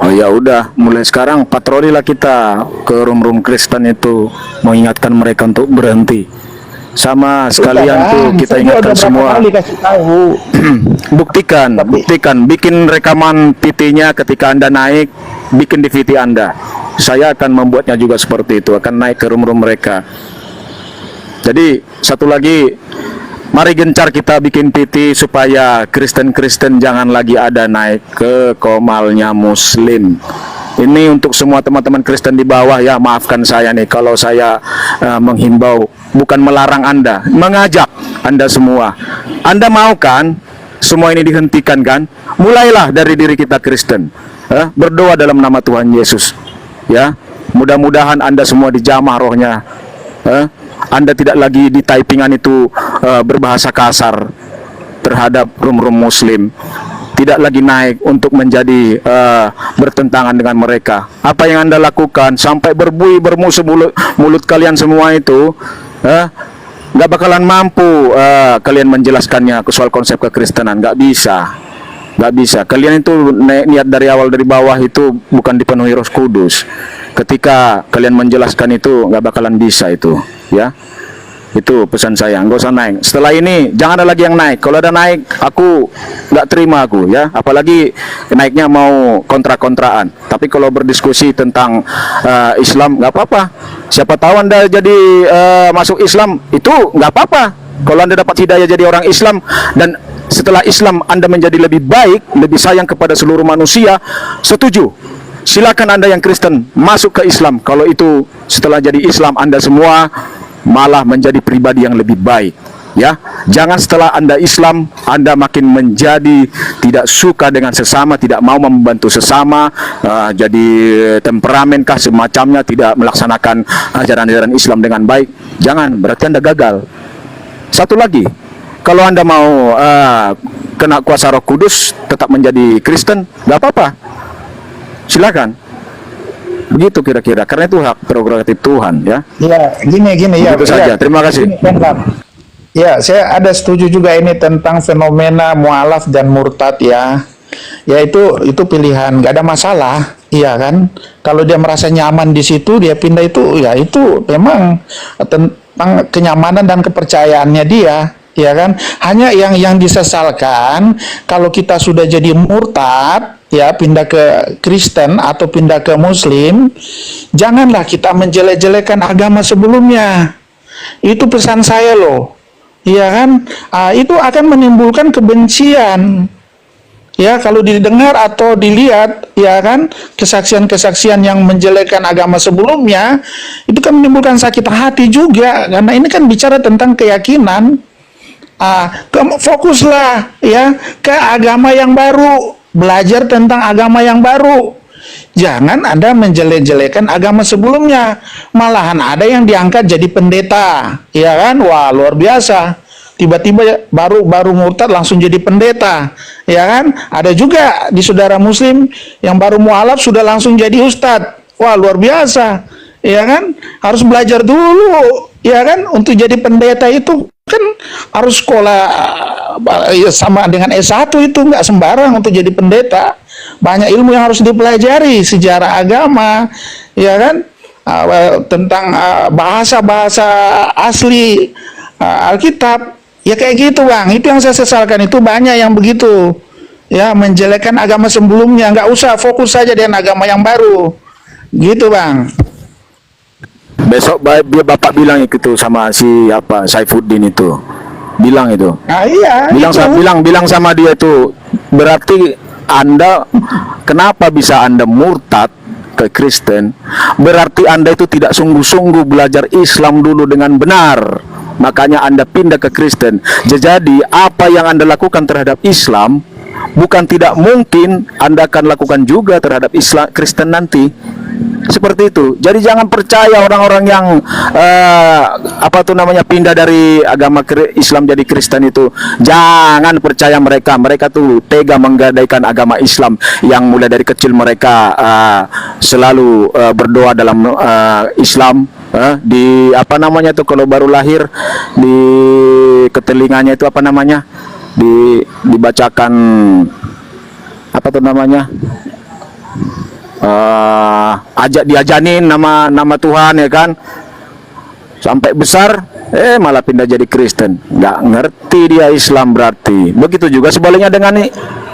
S1: Oh ya udah, mulai sekarang patroli lah kita ke room-room Kristen itu, mengingatkan mereka untuk berhenti. Sama sekalian tuh kita ingatkan semua. Buktikan, bikin rekaman PT-nya ketika Anda naik, bikin di VT Anda. Saya akan membuatnya juga seperti itu, akan naik ke room-room mereka. Jadi satu lagi, mari gencar kita bikin PT supaya Kristen-Kristen jangan lagi ada naik ke komalnya Muslim. Ini untuk semua teman-teman Kristen di bawah, ya maafkan saya nih kalau saya menghimbau, bukan melarang Anda, mengajak Anda semua. Anda mau kan semua ini dihentikan kan? Mulailah dari diri kita Kristen, berdoa dalam nama Tuhan Yesus, ya. Mudah-mudahan Anda semua dijamah rohnya, Anda tidak lagi di typingan itu berbahasa kasar terhadap room-room Muslim. Tidak lagi naik untuk menjadi bertentangan dengan mereka. Apa yang Anda lakukan sampai bermusuh mulut kalian semua itu, nggak bakalan mampu kalian menjelaskannya soal konsep kekristenan. Nggak bisa. Kalian itu niat dari awal dari bawah itu bukan dipenuhi Roh Kudus. Ketika kalian menjelaskan itu nggak bakalan bisa itu, ya. Itu pesan saya, nggak usah naik. Setelah ini jangan ada lagi yang naik. Kalau ada naik, aku nggak terima aku, ya. Apalagi naiknya mau kontra-kontraan. Tapi kalau berdiskusi tentang Islam nggak apa-apa. Siapa tahu Anda jadi masuk Islam, itu nggak apa-apa. Kalau Anda dapat hidayah jadi orang Islam, dan setelah Islam Anda menjadi lebih baik, lebih sayang kepada seluruh manusia, setuju. Silakan Anda yang Kristen masuk ke Islam. Kalau itu setelah jadi Islam Anda semua malah menjadi pribadi yang lebih baik, ya. Jangan setelah Anda Islam Anda makin menjadi tidak suka dengan sesama, tidak mau membantu sesama, jadi temperamenkah semacamnya, tidak melaksanakan ajaran-ajaran Islam dengan baik. Jangan, berarti Anda gagal. Satu lagi, kalau Anda mau kena kuasa Roh Kudus tetap menjadi Kristen, nggak apa-apa, silakan. Begitu kira-kira, karena itu hak prerogatif Tuhan, ya.
S4: Ya, gini ya.
S1: Begitu saja. Terima kasih.
S4: Ya, saya ada setuju juga ini tentang fenomena mualaf dan murtad, ya. Ya itu pilihan, nggak ada masalah, iya kan. Kalau dia merasa nyaman di situ, dia pindah itu, ya itu memang tentang kenyamanan dan kepercayaannya dia. Ya kan, hanya yang disesalkan kalau kita sudah jadi murtad, ya pindah ke Kristen atau pindah ke Muslim, janganlah kita menjelek-jelekan agama sebelumnya. Itu pesan saya loh, ya kan. Itu akan menimbulkan kebencian. Ya, kalau didengar atau dilihat, ya kan, kesaksian-kesaksian yang menjelekkan agama sebelumnya, itu kan menimbulkan sakit hati juga, karena ini kan bicara tentang keyakinan. Fokuslah ya ke agama yang baru, belajar tentang agama yang baru. Jangan Anda menjelek-jelekan agama sebelumnya. Malahan ada yang diangkat jadi pendeta, ya kan? Wah, luar biasa. Tiba-tiba baru murtad langsung jadi pendeta, ya kan? Ada juga di saudara muslim yang baru mualaf sudah langsung jadi ustadz. Wah, luar biasa, ya kan? Harus belajar dulu, ya kan? Untuk jadi pendeta itu kan harus sekolah ya, sama dengan S1 itu nggak sembarang untuk jadi pendeta. Banyak ilmu yang harus dipelajari, sejarah agama, ya kan? Tentang bahasa-bahasa asli Alkitab. Ya kayak gitu Bang, itu yang saya sesalkan, itu banyak yang begitu. Ya, menjelekkan agama sebelumnya, nggak usah, fokus saja dengan agama yang baru. Gitu Bang.
S1: Besok Bapak bilang itu sama si Saifuddin itu. Bilang itu.
S4: Nah, iya.
S1: Bilang sama dia itu, berarti Anda kenapa bisa Anda murtad ke Kristen? Berarti Anda itu tidak sungguh-sungguh belajar Islam dulu dengan benar. Makanya Anda pindah ke Kristen. Jadi apa yang Anda lakukan terhadap Islam bukan tidak mungkin Anda akan lakukan juga terhadap Islam Kristen nanti. Seperti itu. Jadi jangan percaya orang-orang yang pindah dari agama Islam jadi Kristen itu. Jangan percaya mereka. Mereka tuh tega menggadaikan agama Islam yang mulai dari kecil mereka selalu berdoa dalam Islam. Di kalau baru lahir di ketelinganya itu dibacakan diajanin nama Tuhan, ya kan, sampai besar malah pindah jadi Kristen, nggak ngerti dia Islam. Berarti begitu juga sebaliknya dengan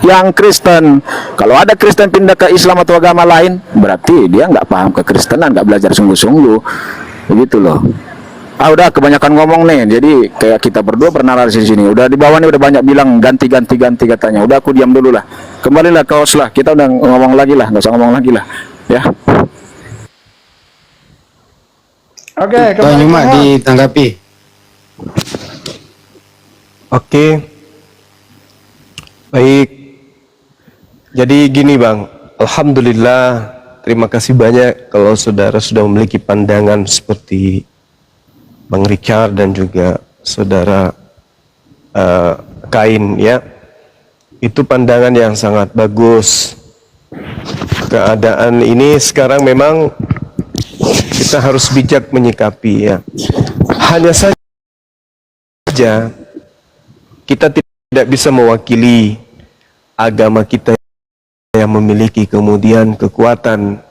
S1: yang Kristen. Kalau ada Kristen pindah ke Islam atau agama lain, berarti dia nggak paham kekristenan, nggak belajar sungguh-sungguh. Begitu loh. Udah kebanyakan ngomong nih. Jadi kayak kita berdua pernah di sini. Udah di bawah nih udah banyak bilang ganti katanya. Udah aku diam dulu lah. Kembalilah ke host lah. Kita udah ngomong lagi lah. Nggak usah ngomong lagi lah. Ya.
S2: Oke,
S3: Tanya Mak ditanggapi.
S2: Oke. Baik. Jadi gini Bang, alhamdulillah, terima kasih banyak kalau saudara sudah memiliki pandangan seperti Bang Richard dan juga saudara Kain, ya. Itu pandangan yang sangat bagus. Keadaan ini sekarang memang kita harus bijak menyikapi, ya. Hanya saja kita tidak bisa mewakili agama kita yang memiliki kemudian kekuatan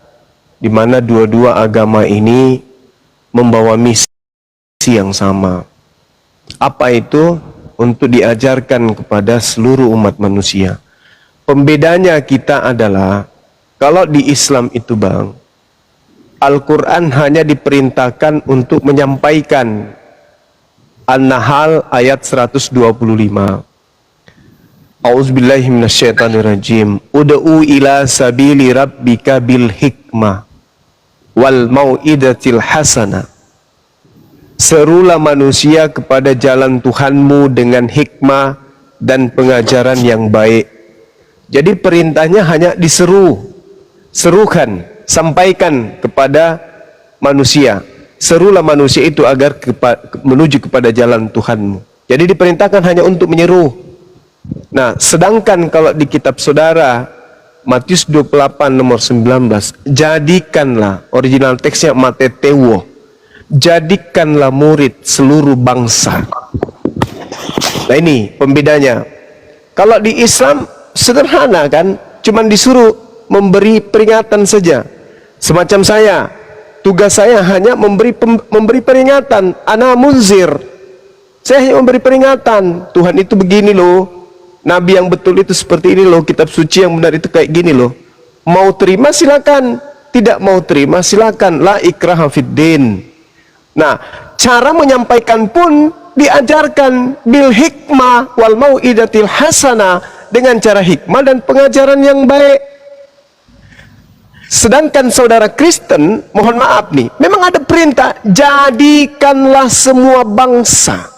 S2: di mana dua-dua agama ini membawa misi yang sama. Apa itu? Untuk diajarkan kepada seluruh umat manusia. Pembedanya kita adalah, kalau di Islam itu Bang, Al-Quran hanya diperintahkan untuk menyampaikan. An-Nahl ayat 125. A'udzubillahi minasyaitonirrajim. Ud'u ila sabili rabbika bil hikmah wal mau'idatil hasanah. Serulah manusia kepada jalan Tuhanmu dengan hikmah dan pengajaran yang baik. Jadi perintahnya hanya serukan, sampaikan kepada manusia. Serulah manusia itu agar menuju kepada jalan Tuhanmu. Jadi diperintahkan hanya untuk menyeru. Nah, sedangkan kalau di kitab saudara Matius 28 nomor 19, jadikanlah, original teksnya matetewo, jadikanlah murid seluruh bangsa. Nah ini pembedanya. Kalau di Islam sederhana kan, cuman disuruh memberi peringatan saja. Semacam saya, tugas saya hanya memberi peringatan. Ana munzir, saya hanya memberi peringatan. Tuhan itu begini loh, Nabi yang betul itu seperti ini loh, kitab suci yang benar itu kayak gini loh. Mau terima silakan, tidak mau terima silakan. La ikraha fiddin. Nah, cara menyampaikan pun diajarkan bil hikmah wal mau'idatil hasanah, dengan cara hikmah dan pengajaran yang baik. Sedangkan saudara Kristen, mohon maaf nih, memang ada perintah, jadikanlah semua bangsa.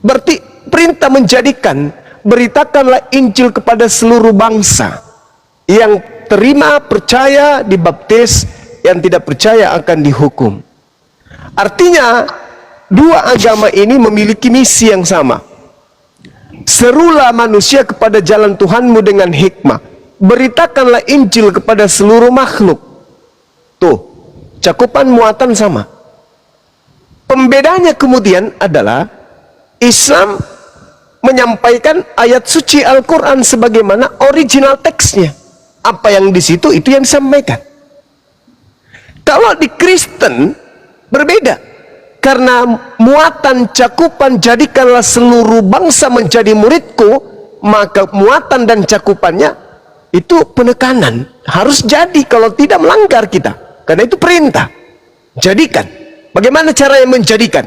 S2: Berarti perintah menjadikan, beritakanlah Injil kepada seluruh bangsa. Yang terima, percaya, dibaptis, yang tidak percaya akan dihukum. Artinya, dua agama ini memiliki misi yang sama. Serulah manusia kepada jalan Tuhanmu dengan hikmah. Beritakanlah Injil kepada seluruh makhluk. Tuh, cakupan muatan sama. Pembedanya kemudian adalah Islam menyampaikan ayat suci Al-Quran sebagaimana original teksnya. Apa yang di situ itu yang disampaikan. Kalau di Kristen berbeda, karena muatan cakupan jadikanlah seluruh bangsa menjadi muridku, maka muatan dan cakupannya itu penekanan harus jadi, kalau tidak melanggar kita, karena itu perintah. Jadikan. Bagaimana caranya menjadikan?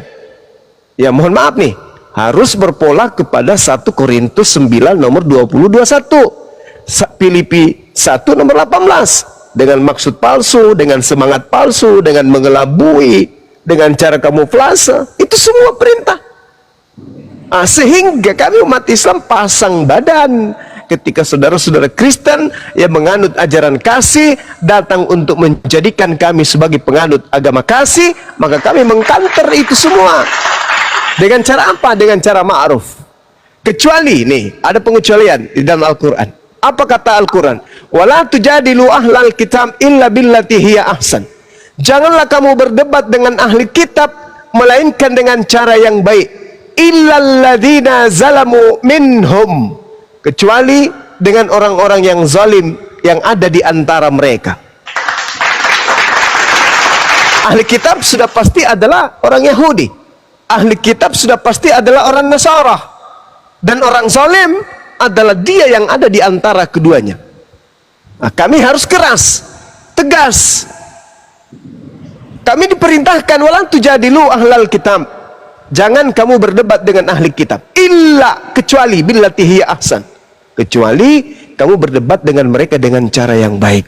S2: Ya mohon maaf nih, harus berpola kepada 1 Korintus 9 nomor 20-21. Filipi 1 nomor 18, dengan maksud palsu, dengan semangat palsu, dengan mengelabui, dengan cara kamuflase, itu semua perintah. Sehingga kami umat Islam pasang badan ketika saudara-saudara Kristen yang menganut ajaran kasih datang untuk menjadikan kami sebagai penganut agama kasih, maka kami mengkanter itu semua. Dengan cara apa? Dengan cara ma'ruf. Kecuali nih, ada pengecualian di dalam Al-Quran. Apa kata Al-Quran? Wala tujadilu ahlal kitab illa billati hiya ahsan. Janganlah kamu berdebat dengan ahli kitab melainkan dengan cara yang baik. Illal ladzina zalamu minhum. Kecuali dengan orang-orang yang zalim yang ada di antara mereka. Ahli kitab sudah pasti adalah orang Yahudi. Ahli kitab sudah pasti adalah orang Nasara. Dan orang zalim adalah dia yang ada di antara keduanya. Nah, kami harus keras, tegas. Kami diperintahkan wala tujadilu ahlal kitab. Jangan kamu berdebat dengan ahli kitab. Illa, kecuali billati hiya ahsan. Kecuali kamu berdebat dengan mereka dengan cara yang baik.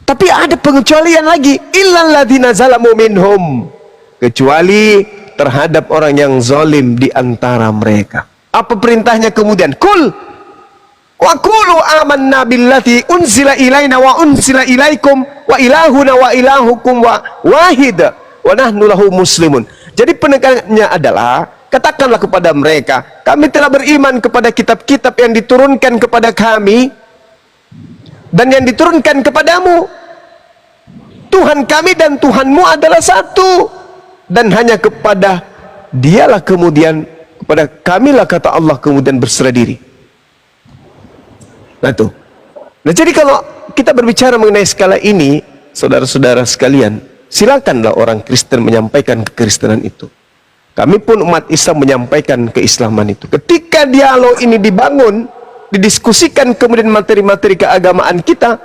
S2: Tapi ada pengecualian lagi. Illal ladzina zalamu minhum. Kecuali terhadap orang yang zalim di antara mereka. Apa perintahnya kemudian? Kul wa qulu amanna billati unzila ilaina wa unzila ilaikum wa ilahuna wa ilahukum wa wahid wa nahnu lahu muslimun. Jadi penekanannya adalah, katakanlah kepada mereka, kami telah beriman kepada kitab-kitab yang diturunkan kepada kami dan yang diturunkan kepadamu. Tuhan kami dan Tuhanmu adalah satu, dan hanya kepada Dialah kemudian, kepada kamilah kata Allah kemudian berserah diri. Nah tuh. Nah jadi kalau kita berbicara mengenai skala ini, saudara-saudara sekalian, silakanlah orang Kristen menyampaikan kekristenan itu. Kami pun umat Islam menyampaikan keislaman itu. Ketika dialog ini dibangun, didiskusikan kemudian materi-materi keagamaan kita,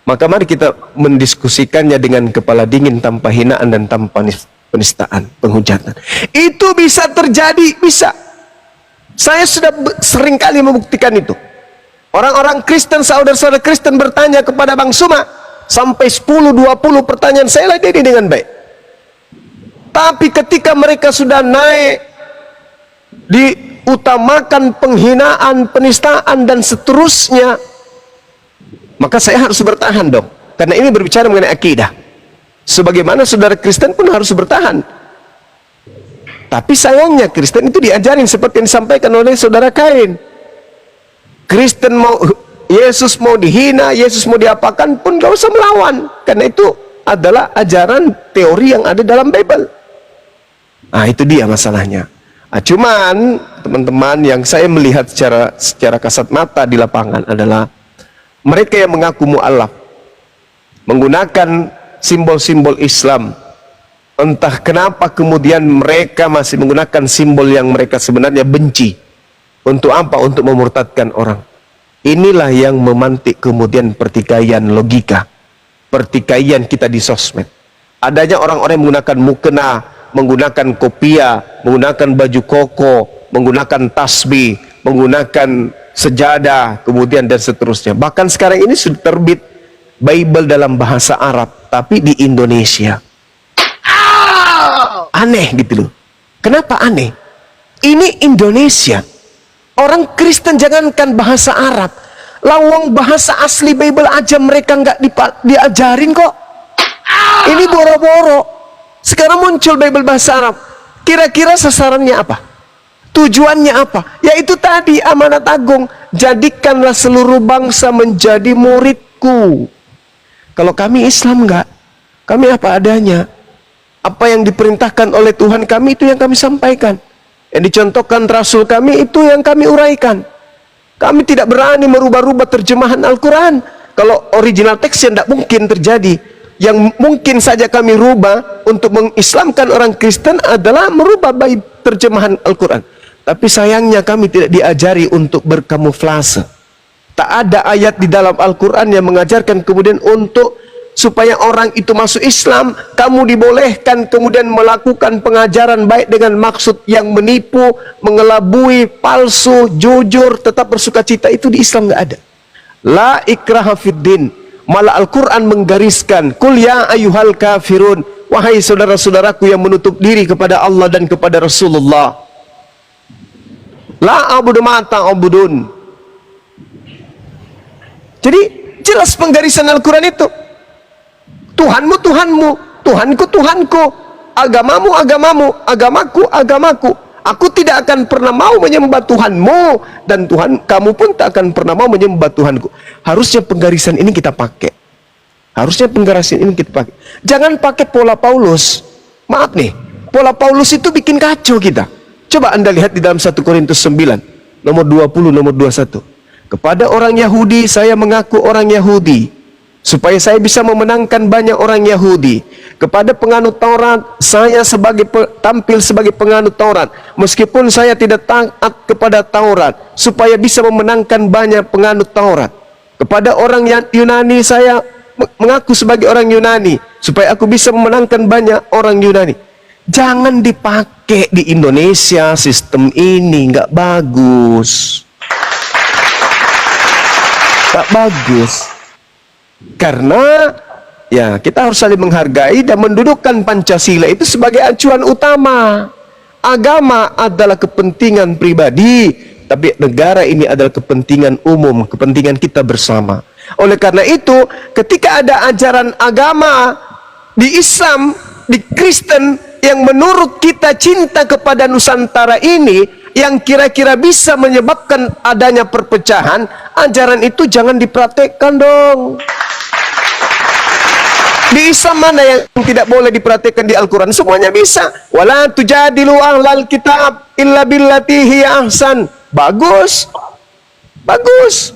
S2: maka mari kita mendiskusikannya dengan kepala dingin, tanpa hinaan dan tanpa penistaan, penghujatan. Itu bisa terjadi, bisa. Saya sudah sering kali membuktikan itu. Orang-orang Kristen, saudara-saudara Kristen bertanya kepada Bang Suma, sampai 10-20 pertanyaan saya ladeni dengan baik. Tapi ketika mereka sudah naik, diutamakan penghinaan, penistaan dan seterusnya, maka saya harus bertahan dong. Karena ini berbicara mengenai akidah. Sebagaimana saudara Kristen pun harus bertahan. Tapi sayangnya Kristen itu diajarin seperti yang disampaikan oleh saudara Kain. Kristen mau, Yesus mau dihina, Yesus mau diapakan pun gak usah melawan. Karena itu adalah ajaran teori yang ada dalam Bible. Nah itu dia masalahnya. Nah, cuman teman-teman yang saya melihat secara kasat mata di lapangan adalah mereka yang mengaku mu'alaf, menggunakan simbol-simbol Islam. Entah kenapa kemudian mereka masih menggunakan simbol yang mereka sebenarnya benci. Untuk apa? Untuk memurtadkan orang. Inilah yang memantik kemudian pertikaian logika, pertikaian kita di sosmed. Adanya orang-orang yang menggunakan mukena, menggunakan kopiah, menggunakan baju koko, menggunakan tasbih, menggunakan sejadah, kemudian dan seterusnya. Bahkan sekarang ini sudah terbit Bible dalam bahasa Arab, tapi di Indonesia. Aneh gitu loh. Kenapa aneh? Ini Indonesia. orang Kristen jangankan bahasa Arab, lawang bahasa asli Bible aja mereka nggak diajarin kok. Ini boro-boro. Sekarang muncul Bible bahasa Arab. Kira-kira sasarannya apa? Tujuannya apa? Yaitu tadi amanat agung. Jadikanlah seluruh bangsa menjadi muridku. Kalau kami Islam enggak. Kami apa adanya. Apa yang diperintahkan oleh Tuhan kami itu yang kami sampaikan. Yang dicontohkan Rasul kami itu yang kami uraikan. Kami tidak berani merubah-rubah terjemahan Al-Quran. Kalau original teksnya tidak mungkin terjadi. Yang mungkin saja kami rubah untuk mengislamkan orang Kristen adalah merubah terjemahan Al-Quran. Tapi sayangnya kami tidak diajari untuk berkamuflase. Tak ada ayat di dalam Al-Quran yang mengajarkan kemudian untuk supaya orang itu masuk Islam, kamu dibolehkan kemudian melakukan pengajaran baik dengan maksud yang menipu, mengelabui, palsu, jujur, tetap bersuka cita. Itu di Islam nggak ada. La ikraha fiddin. Malah Al-Quran menggariskan, Qul ya ayyuhal kafirun, wahai saudara-saudaraku yang menutup diri kepada Allah dan kepada Rasulullah. La abudu ma ta'budun. Jadi jelas penggarisan Al-Quran itu. Tuhanmu Tuhanmu, Tuhanku Tuhanku, agamamu agamamu, agamaku agamaku. Aku tidak akan pernah mau menyembah Tuhanmu, dan Tuhan kamu pun tak akan pernah mau menyembah Tuhanku. Harusnya penggarisan ini kita pakai. Harusnya penggarisan ini kita pakai. Jangan pakai pola Paulus. Maaf nih, pola Paulus itu bikin kacau kita. Coba Anda lihat di dalam 1 Korintus 9, nomor 20, nomor 21. Kepada orang Yahudi saya mengaku orang Yahudi, supaya saya bisa memenangkan banyak orang Yahudi. Kepada penganut Taurat saya tampil sebagai penganut Taurat, meskipun saya tidak taat kepada Taurat, supaya bisa memenangkan banyak penganut Taurat. Kepada orang Yunani saya mengaku sebagai orang Yunani, supaya aku bisa memenangkan banyak orang Yunani. Jangan dipakai di Indonesia, sistem ini nggak bagus. Nggak bagus. Karena ya kita harus saling menghargai dan mendudukkan Pancasila itu sebagai acuan utama. Agama adalah kepentingan pribadi, tapi negara ini adalah kepentingan umum, kepentingan kita bersama. Oleh karena itu, ketika ada ajaran agama di Islam, di Kristen, yang menurut kita cinta kepada Nusantara ini, yang kira-kira bisa menyebabkan adanya perpecahan, ajaran itu jangan dipraktekkan dong. Di Islam mana yang tidak boleh dipraktekkan di Al-Quran? Semuanya bisa. Wala tujadilu ahlal kitab illa billati hiya ahsan. Bagus. Bagus.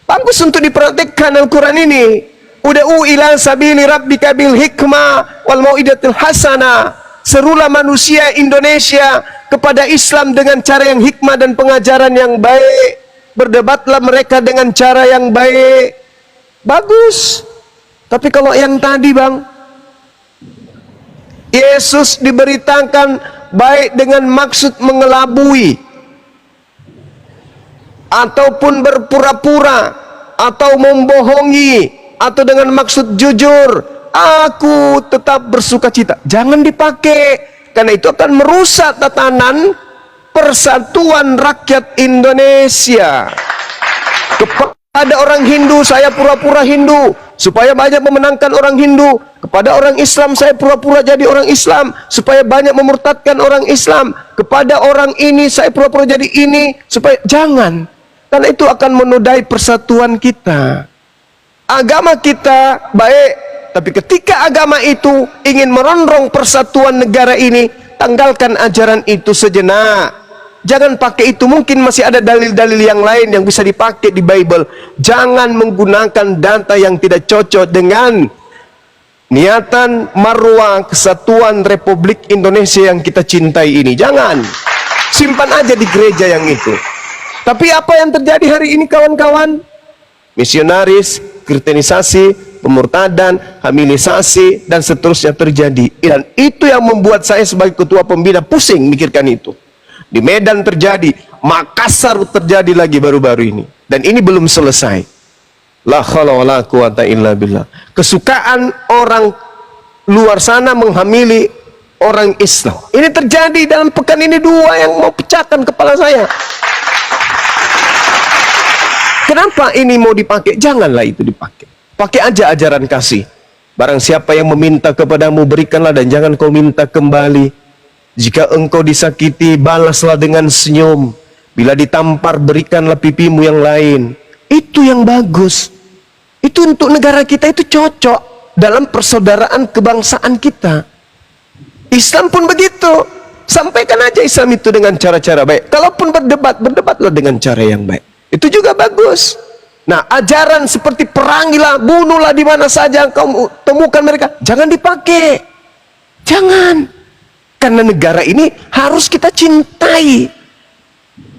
S2: Bagus untuk dipraktekkan Al-Quran ini. Uda'u ila sabili rabbika bil hikmah wal mau'idatil hasanah. Serulah manusia Indonesia kepada Islam dengan cara yang hikmah dan pengajaran yang baik. Berdebatlah mereka dengan cara yang baik. Bagus. Tapi kalau yang tadi bang, Yesus diberitakan baik dengan maksud mengelabui, ataupun berpura-pura, atau membohongi, atau dengan maksud jujur, aku tetap bersuka cita. Jangan dipakai, karena itu akan merusak tatanan persatuan rakyat Indonesia. Kepada orang Hindu saya pura-pura Hindu supaya banyak memenangkan orang Hindu. Kepada orang Islam saya pura-pura jadi orang Islam supaya banyak memurtadkan orang Islam. Kepada orang ini saya pura-pura jadi ini supaya jangan, karena itu akan menodai persatuan kita. Agama kita baik, tapi ketika agama itu ingin merongrong persatuan negara ini, tanggalkan ajaran itu sejenak. Jangan pakai itu, mungkin masih ada dalil-dalil yang lain yang bisa dipakai di Bible. Jangan menggunakan data yang tidak cocok dengan niatan marwah kesatuan Republik Indonesia yang kita cintai ini. Jangan. Simpan aja di gereja yang itu. Tapi apa yang terjadi hari ini kawan-kawan? Misionaris, kristenisasi, pemurtadan, hamilisasi, dan seterusnya terjadi. Dan itu yang membuat saya sebagai ketua pembina pusing mikirkan itu. Di Medan terjadi, Makassar terjadi lagi baru-baru ini. Dan ini belum selesai. La haula wala quwata illa billah. Kesukaan orang luar sana menghamili orang Islam. Ini terjadi dalam pekan ini 2 yang mau pecahkan kepala saya. Kenapa ini mau dipakai? Janganlah itu dipakai. Pakai aja ajaran kasih. Barang siapa yang meminta kepadamu, berikanlah dan jangan kau minta kembali. Jika engkau disakiti, balaslah dengan senyum. Bila ditampar, berikanlah pipimu yang lain. Itu yang bagus. Itu untuk negara kita, itu cocok dalam persaudaraan kebangsaan kita. Islam pun begitu. Sampaikan aja Islam itu dengan cara-cara baik. Kalaupun berdebat, berdebatlah dengan cara yang baik. Itu juga bagus. Nah, ajaran seperti perangilah, bunuhlah di mana saja kau temukan mereka, jangan dipakai. Jangan. Karena negara ini harus kita cintai.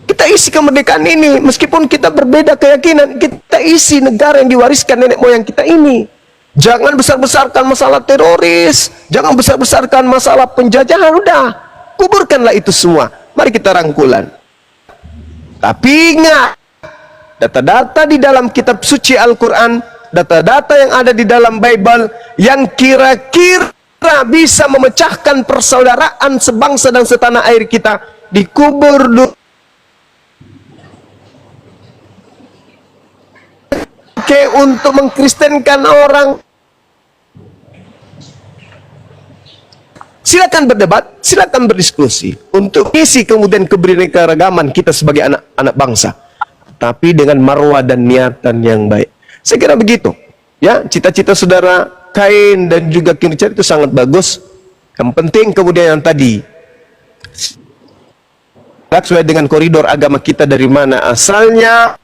S2: Kita isi kemerdekaan ini, meskipun kita berbeda keyakinan, kita isi negara yang diwariskan nenek moyang kita ini. Jangan besar-besarkan masalah teroris, jangan besar-besarkan masalah penjajahan, udah. Kuburkanlah itu semua. Mari kita rangkulan. Tapi ingat, data-data di dalam kitab suci Al-Quran, data-data yang ada di dalam Bible, yang kira-kira bisa memecahkan persaudaraan sebangsa dan setanah air kita, dikubur dulu. Oke, untuk mengkristenkan orang. Silakan berdebat, silakan berdiskusi untuk isi kemudian kebinekaragaman kita sebagai anak-anak bangsa, tapi dengan marwah dan niatan yang baik. Saya kira begitu. Ya, cita-cita saudara Kain dan juga King Richard itu sangat bagus. Yang penting kemudian yang tadi, sesuai dengan koridor agama kita dari mana asalnya.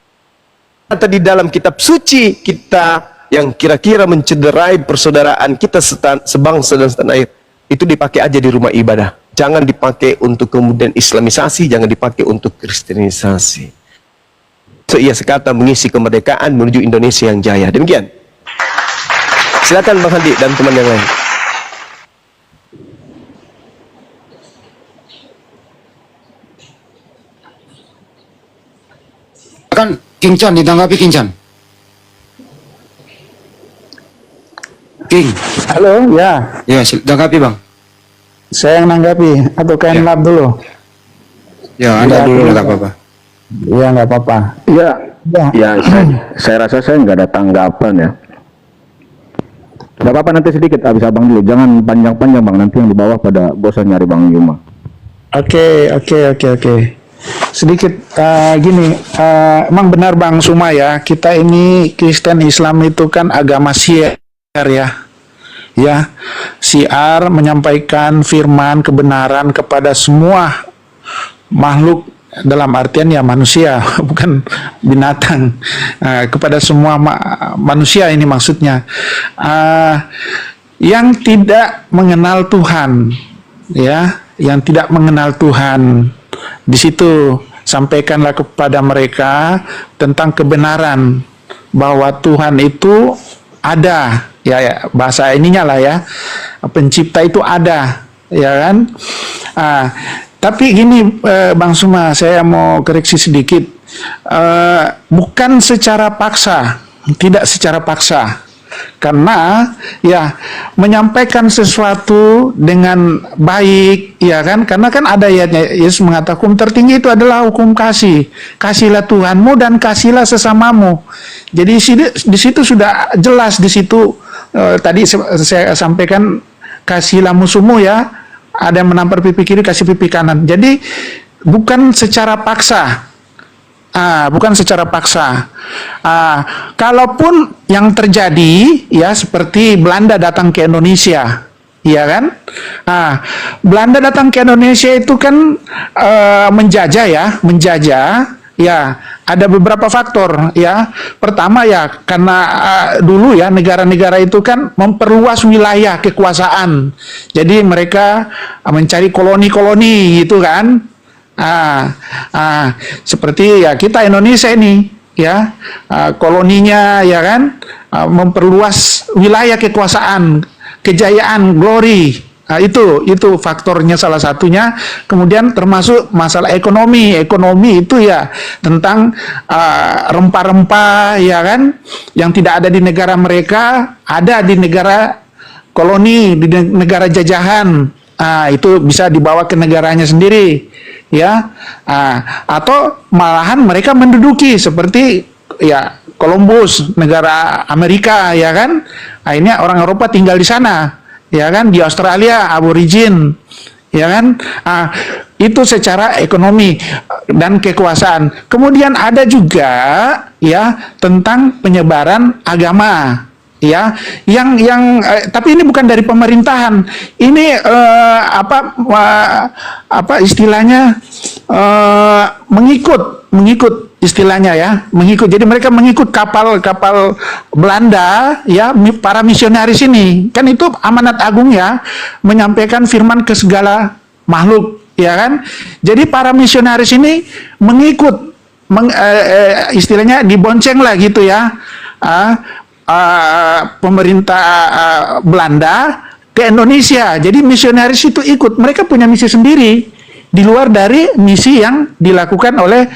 S2: Tadi dalam kitab suci kita yang kira-kira mencederai persaudaraan kita sebangsa dan setanah air, itu dipakai aja di rumah ibadah. Jangan dipakai untuk kemudian Islamisasi, jangan dipakai untuk Kristenisasi. So, ia sekata mengisi kemerdekaan menuju Indonesia yang jaya. Demikian. Silakan Bang Hadi dan teman yang lain.
S3: Kan King Chan ditanggapi King Chan. King.
S4: Halo, ya.
S3: Ya, tanggapi Bang.
S4: Saya yang nanggapi atau Kain Lab dulu.
S3: Ya, Anda
S4: Ya,
S3: dulu
S4: ya.
S3: enggak apa-apa.
S4: Iya, nggak apa-apa.
S1: Ya,
S4: Ya.
S1: ya saya rasa saya nggak ada tanggapan ya. Gak apa-apa, nanti sedikit habis abang dulu. Jangan panjang-panjang bang, nanti yang di bawah pada bosan nyari Bang Yuma.
S4: Oke. Sedikit gini, emang benar Bang Suma ya, kita ini Kristen Islam itu kan agama syiar ya. Ya, syiar menyampaikan firman kebenaran kepada semua makhluk, dalam artian ya manusia, bukan binatang, kepada semua manusia ini maksudnya, yang tidak mengenal Tuhan, ya, yang tidak mengenal Tuhan. Di situ sampaikanlah kepada mereka tentang kebenaran bahwa Tuhan itu ada, ya bahasa ininya lah ya, pencipta itu ada, ya kan. Tapi gini Bang Suma, saya mau koreksi sedikit, bukan secara paksa, tidak secara paksa. Karena ya menyampaikan sesuatu dengan baik, ya kan, karena kan ada ayatnya, Yesus mengatakan hukum tertinggi itu adalah hukum kasih, kasihlah Tuhanmu dan kasihlah sesamamu. Jadi di situ sudah jelas, di situ tadi saya sampaikan kasihlah musuhmu, ya, ada yang menampar pipi kiri kasih pipi kanan. Jadi bukan secara paksa. Bukan secara paksa. Kalaupun yang terjadi ya seperti Belanda datang ke Indonesia, ya kan? Belanda datang ke Indonesia itu kan menjajah ya. Ada beberapa faktor ya. Pertama ya karena dulu ya negara-negara itu kan memperluas wilayah kekuasaan. Jadi mereka mencari koloni-koloni gitu kan. Seperti ya kita Indonesia ini ya, koloninya ya kan, memperluas wilayah kekuasaan, kejayaan, glory. Itu faktornya salah satunya. Kemudian termasuk masalah ekonomi itu ya tentang rempah-rempah ya kan, yang tidak ada di negara mereka, ada di negara koloni, di negara jajahan. Itu bisa dibawa ke negaranya sendiri, ya. Atau malahan mereka menduduki seperti ya Columbus, negara Amerika, ya kan. Akhirnya orang Eropa tinggal di sana, ya kan. Di Australia aborigin, ya kan. Itu secara ekonomi dan kekuasaan. Kemudian ada juga ya tentang penyebaran agama, ya, tapi ini bukan dari pemerintahan. Ini apa istilahnya, mengikut istilahnya ya, mengikut. Jadi mereka mengikut kapal Belanda, ya, para misionaris ini. Kan itu amanat agung ya, menyampaikan firman ke segala makhluk, ya kan. Jadi para misionaris ini mengikut, istilahnya dibonceng lah gitu ya, pemerintah Belanda ke Indonesia. Jadi misionaris itu ikut, mereka punya misi sendiri di luar dari misi yang dilakukan oleh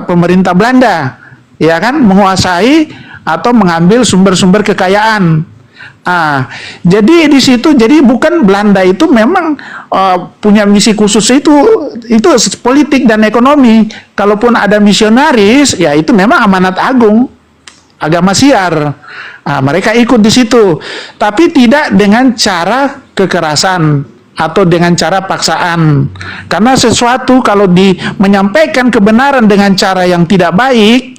S4: pemerintah Belanda, ya kan, menguasai atau mengambil sumber-sumber kekayaan. Jadi di situ, jadi bukan Belanda itu memang punya misi khusus, itu politik dan ekonomi. Kalaupun ada misionaris, ya itu memang amanat agung agama siar. Mereka ikut di situ, tapi tidak dengan cara kekerasan atau dengan cara paksaan. Karena sesuatu kalau menyampaikan kebenaran dengan cara yang tidak baik,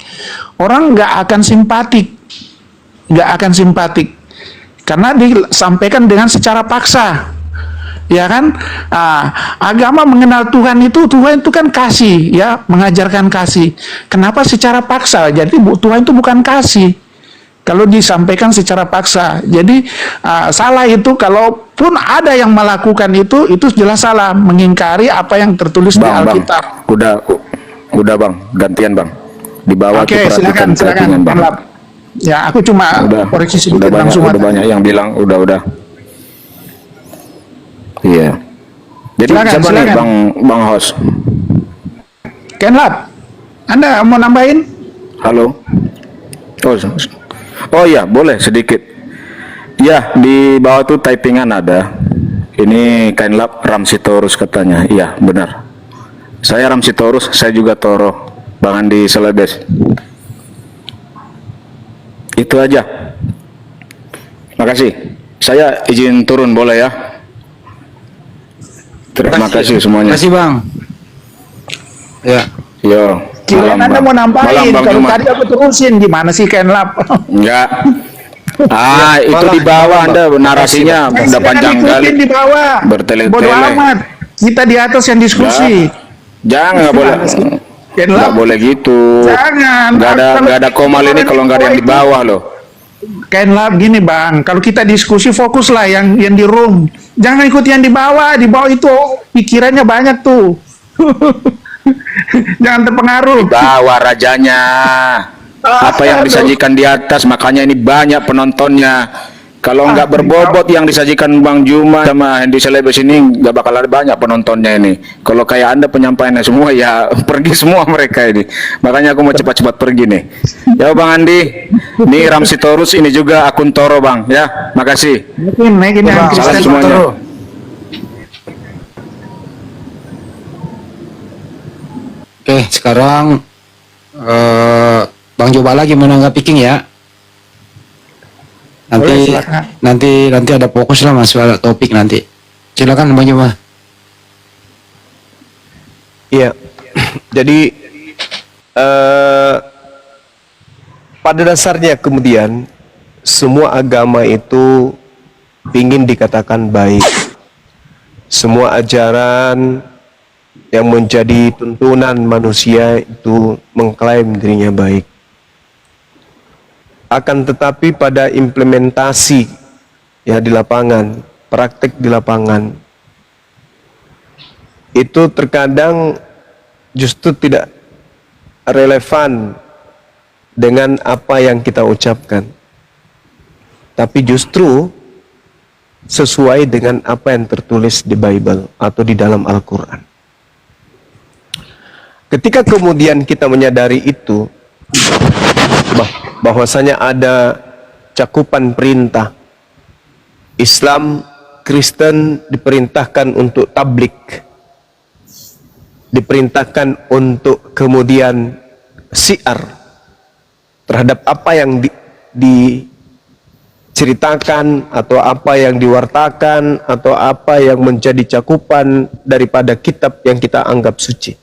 S4: orang nggak akan simpatik, karena disampaikan dengan secara paksa, ya kan. Agama mengenal Tuhan itu kan kasih, ya, mengajarkan kasih. Kenapa secara paksa? Jadi Tuhan itu bukan kasih kalau disampaikan secara paksa. Jadi salah itu, kalaupun ada yang melakukan itu jelas salah, mengingkari apa yang tertulis di Alkitab.
S1: Udah Bang, gantian Bang. Di bawah
S4: Oke, silakan
S1: Bang.
S4: Ya, aku cuma koreksi sedikit langsung.
S1: Udah banyak yang bilang udah. Iya. Jadi siapa nih Bang host?
S4: Kenlap, Anda mau nambahin?
S1: Halo. Oh iya, boleh sedikit. Ya, di bawah tuh typingan ada. Ini Kainlap Ramsitorus katanya. Iya, benar. Saya Ramsitorus, saya juga Toro. Bang Andi Selebes. Itu aja. Makasih. Saya izin turun boleh ya? Terima kasih semuanya.
S3: Terima kasih Bang. Ya.
S1: Yo.
S4: Kirain Anda mau nampain, kalau tadi aku terusin, gimana sih Kenlap?
S1: Enggak. Itu di bawah Anda narasinya udah panjang kali.
S4: Di bawah.
S1: Bertele-tele.
S4: Bodoh amat. Kita di atas yang diskusi.
S1: Jangan, nggak boleh. Nggak boleh gitu.
S4: Jangan.
S1: Nggak ada komal ini kalau nggak ada yang di bawah loh.
S4: Kenlap gini Bang, kalau kita diskusi fokuslah yang di room. Jangan ikut yang di bawah. Di bawah itu pikirannya banyak tuh. Jangan terpengaruh.
S1: Di bawah rajanya. Apa yang disajikan di atas, makanya ini banyak penontonnya. Kalau nggak berbobot yang disajikan Bang Juma sama Hendy Selebes ini, nggak bakal ada banyak penontonnya ini. Kalau kayak Anda penyampaiannya semua, ya pergi semua mereka ini. Makanya aku mau cepat-cepat pergi nih. Ya Bang Andi, ini Ramsitorus, ini juga akun Toro Bang. Ya, makasih.
S4: Naikin yang
S1: Salam semuanya.
S3: Oke, sekarang Bang Joba lagi menanggapi King ya. Nanti ada fokus lah masalah topik nanti. Silakan Bang Joba.
S2: Iya. Jadi pada dasarnya kemudian semua agama itu ingin dikatakan baik. Semua ajaran yang menjadi tuntunan manusia itu mengklaim dirinya baik. Akan tetapi pada implementasi ya di lapangan, praktek di lapangan, itu terkadang justru tidak relevan dengan apa yang kita ucapkan, tapi justru sesuai dengan apa yang tertulis di Bible atau di dalam Al-Quran. Ketika kemudian kita menyadari itu, bahwasanya ada cakupan perintah, Islam, Kristen diperintahkan untuk tablik, diperintahkan untuk kemudian syiar, terhadap apa yang diceritakan atau apa yang diwartakan atau apa yang menjadi cakupan daripada kitab yang kita anggap suci.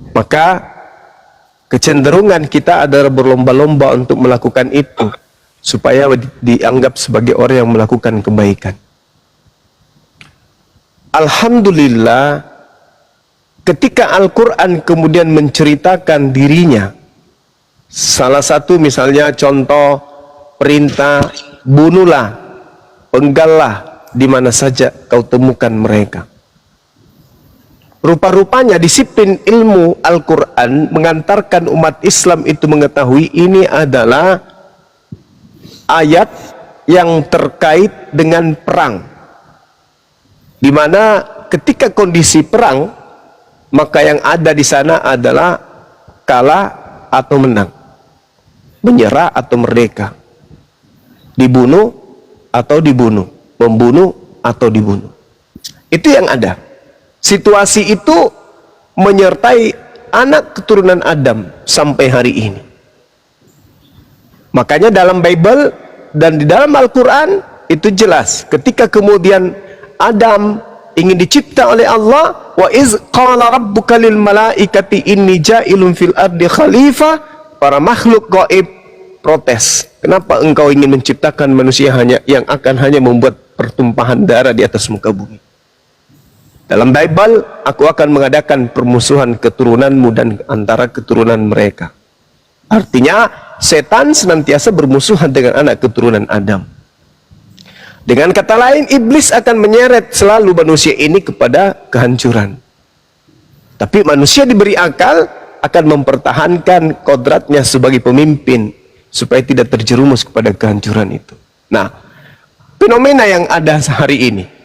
S2: Maka kecenderungan kita adalah berlomba-lomba untuk melakukan itu supaya dianggap sebagai orang yang melakukan kebaikan. Alhamdulillah, ketika Al-Quran kemudian menceritakan dirinya, salah satu misalnya contoh perintah, bunuhlah, penggallah di mana saja kau temukan mereka. Rupa-rupanya disiplin ilmu Al-Quran mengantarkan umat Islam itu mengetahui ini adalah ayat yang terkait dengan perang, di mana ketika kondisi perang, maka yang ada di sana adalah kalah atau menang, menyerah atau merdeka, dibunuh atau dibunuh, membunuh atau dibunuh. Itu yang ada. Situasi itu menyertai anak keturunan Adam sampai hari ini. Makanya dalam Bible dan di dalam Al-Quran itu jelas, ketika kemudian Adam ingin dicipta oleh Allah, wa iz qala rabbuka lil malaikati inni ja'ilun fil ardi khalifah, para makhluk gaib protes, kenapa engkau ingin menciptakan manusia yang akan hanya membuat pertumpahan darah di atas muka bumi? Dalam Bible, aku akan mengadakan permusuhan keturunanmu dan antara keturunan mereka. Artinya, setan senantiasa bermusuhan dengan anak keturunan Adam. Dengan kata lain, iblis akan menyeret selalu manusia ini kepada kehancuran. Tapi manusia diberi akal akan mempertahankan kodratnya sebagai pemimpin supaya tidak terjerumus kepada kehancuran itu. Nah, fenomena yang ada hari ini,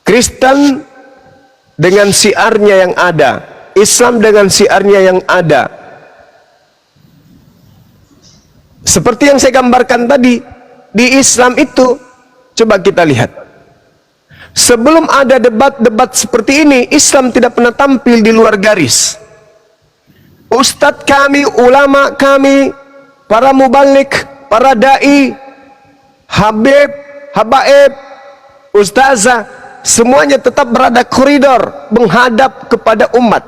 S2: Kristen dengan siarnya yang ada, Islam dengan siarnya yang ada. Seperti yang saya gambarkan tadi, di Islam itu, coba kita lihat. Sebelum ada debat-debat seperti ini, Islam tidak pernah tampil di luar garis. Ustadz kami, ulama kami, para mubalik, para da'i, habib, habaib, ustazah, semuanya tetap berada koridor menghadap kepada umat.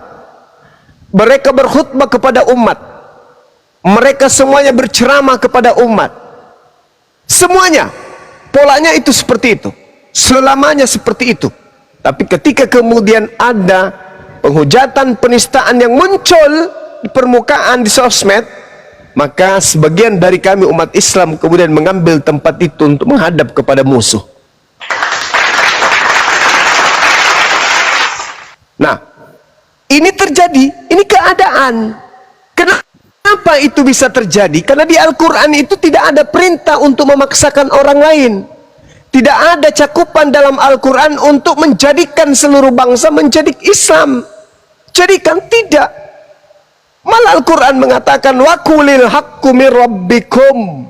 S2: Mereka berkhutbah kepada umat. Mereka semuanya berceramah kepada umat. Semuanya polanya itu seperti itu, selamanya seperti itu. Tapi ketika kemudian ada penghujatan, penistaan yang muncul di permukaan di sosmed, maka sebagian dari kami umat Islam kemudian mengambil tempat itu untuk menghadap kepada musuh. Nah, ini terjadi, ini keadaan. Kenapa itu bisa terjadi? Karena di Al-Quran itu tidak ada perintah untuk memaksakan orang lain. Tidak ada cakupan dalam Al-Quran untuk menjadikan seluruh bangsa menjadi Islam. Jadikan tidak. Malah Al-Quran mengatakan, wa qulil haqqu mir rabbikum.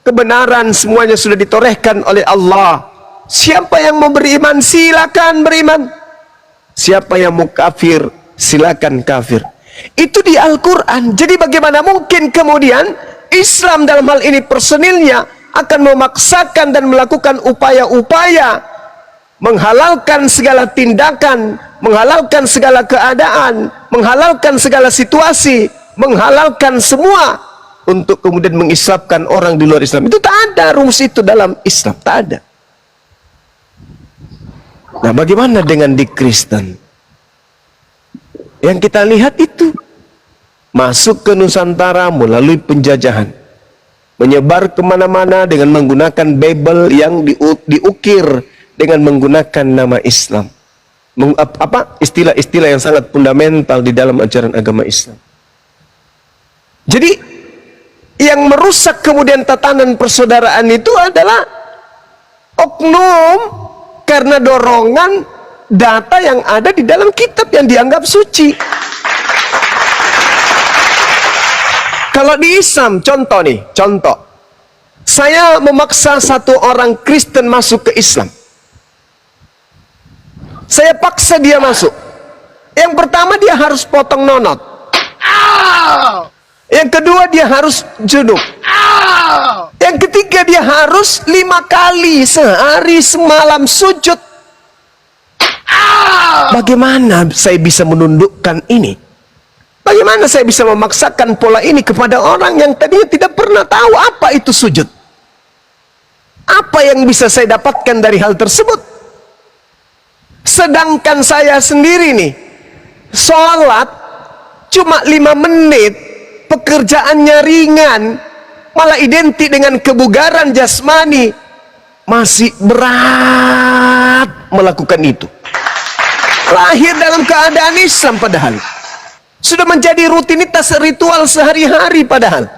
S2: Kebenaran semuanya sudah ditorehkan oleh Allah. Siapa yang mau beriman, silakan beriman. Siapa yang mau kafir, silakan kafir. Itu di Al-Quran. Jadi bagaimana mungkin kemudian Islam dalam hal ini personilnya akan memaksakan dan melakukan upaya-upaya menghalalkan segala tindakan, menghalalkan segala keadaan, menghalalkan segala situasi, menghalalkan semua untuk kemudian mengislamkan orang di luar Islam. Itu tak ada rumus itu dalam Islam, tak ada. Nah, bagaimana dengan di Kristen? Yang kita lihat itu masuk ke Nusantara melalui penjajahan, menyebar kemana-mana dengan menggunakan Bible yang diukir dengan menggunakan nama Islam. Istilah-istilah yang sangat fundamental di dalam ajaran agama Islam. Jadi yang merusak kemudian tatanan persaudaraan itu adalah oknum karena dorongan data yang ada di dalam kitab yang dianggap suci. Kalau di Islam, contoh nih, contoh. Saya memaksa satu orang Kristen masuk ke Islam. Saya paksa dia masuk. Yang pertama dia harus potong nonot. Yang kedua, dia harus junub. Yang ketiga, dia harus 5 kali sehari semalam sujud. Bagaimana saya bisa menundukkan ini? Bagaimana saya bisa memaksakan pola ini kepada orang yang tadinya tidak pernah tahu apa itu sujud? Apa yang bisa saya dapatkan dari hal tersebut? Sedangkan saya sendiri nih, sholat cuma 5 menit, pekerjaannya ringan, malah identik dengan kebugaran jasmani, masih berat melakukan itu. Lahir dalam keadaan Islam padahal. Sudah menjadi rutinitas ritual sehari-hari padahal.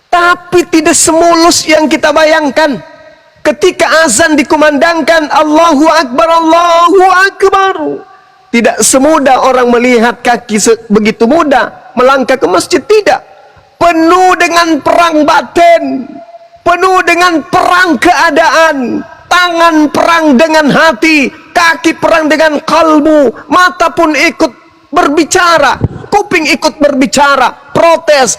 S2: Tapi tidak semulus yang kita bayangkan. Ketika azan dikumandangkan, Allahu Akbar, Allahu Akbar, tidak semudah orang melihat kaki begitu mudah melangkah ke masjid, tidak. Penuh dengan perang batin, penuh dengan perang keadaan, tangan perang dengan hati, kaki perang dengan kalbu, mata pun ikut berbicara, kuping ikut berbicara, protes.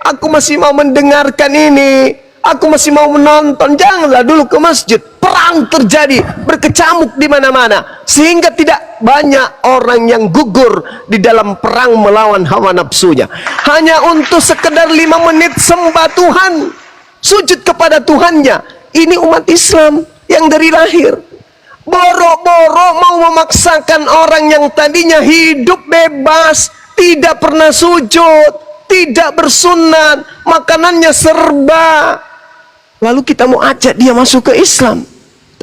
S2: Aku masih mau mendengarkan ini, aku masih mau menonton, janganlah dulu ke masjid. Perang terjadi, berkecamuk di mana-mana, sehingga tidak banyak orang yang gugur di dalam perang melawan hawa nafsunya. Hanya untuk sekedar 5 menit sembah Tuhan, sujud kepada Tuhannya. Ini umat Islam yang dari lahir. Boro-boro mau memaksakan orang yang tadinya hidup bebas, tidak pernah sujud, tidak bersunat, makanannya serba, lalu kita mau ajak dia masuk ke Islam.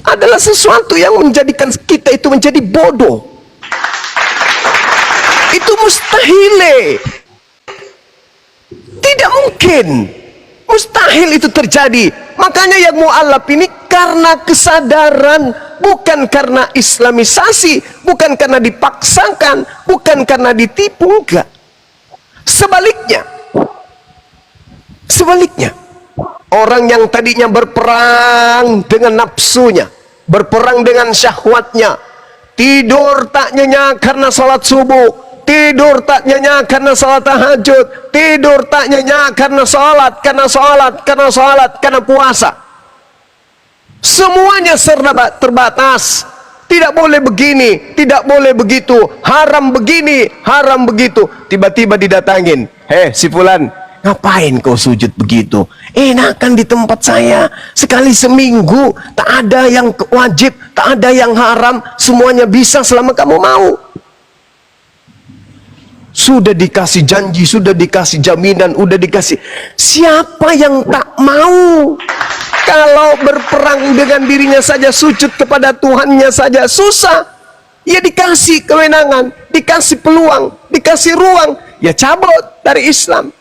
S2: Adalah sesuatu yang menjadikan kita itu menjadi bodoh. Itu mustahil. Tidak mungkin. Mustahil itu terjadi. Makanya yang mu'alaf ini karena kesadaran, bukan karena islamisasi, bukan karena dipaksakan, bukan karena ditipu, enggak. Sebaliknya, orang yang tadinya berperang dengan nafsunya, berperang dengan syahwatnya, tidur tak nyenyak karena salat subuh, tidur tak nyenyak karena salat tahajud, tidur tak nyenyak karena karena puasa. Semuanya serba terbatas. Tidak boleh begini, tidak boleh begitu, haram begini, haram begitu. Tiba-tiba didatangin, si fulan, ngapain kau sujud begitu? Enakan di tempat saya, sekali seminggu, tak ada yang wajib, tak ada yang haram, semuanya bisa selama kamu mau. Sudah dikasih janji, sudah dikasih jaminan, udah dikasih. Siapa yang tak mau? Kalau berperang dengan dirinya saja, sujud kepada Tuhannya saja susah, ya dikasih kewenangan, dikasih peluang, dikasih ruang, ya cabut dari Islam.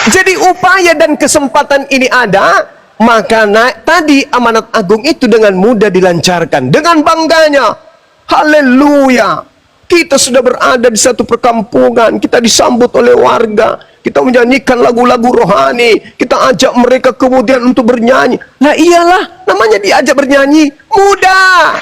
S2: Jadi upaya dan kesempatan ini ada, maka tadi amanat agung itu dengan mudah dilancarkan. Dengan bangganya, haleluya, kita sudah berada di satu perkampungan, kita disambut oleh warga, kita menyanyikan lagu-lagu rohani, kita ajak mereka kemudian untuk bernyanyi. Nah iyalah, namanya diajak bernyanyi, mudah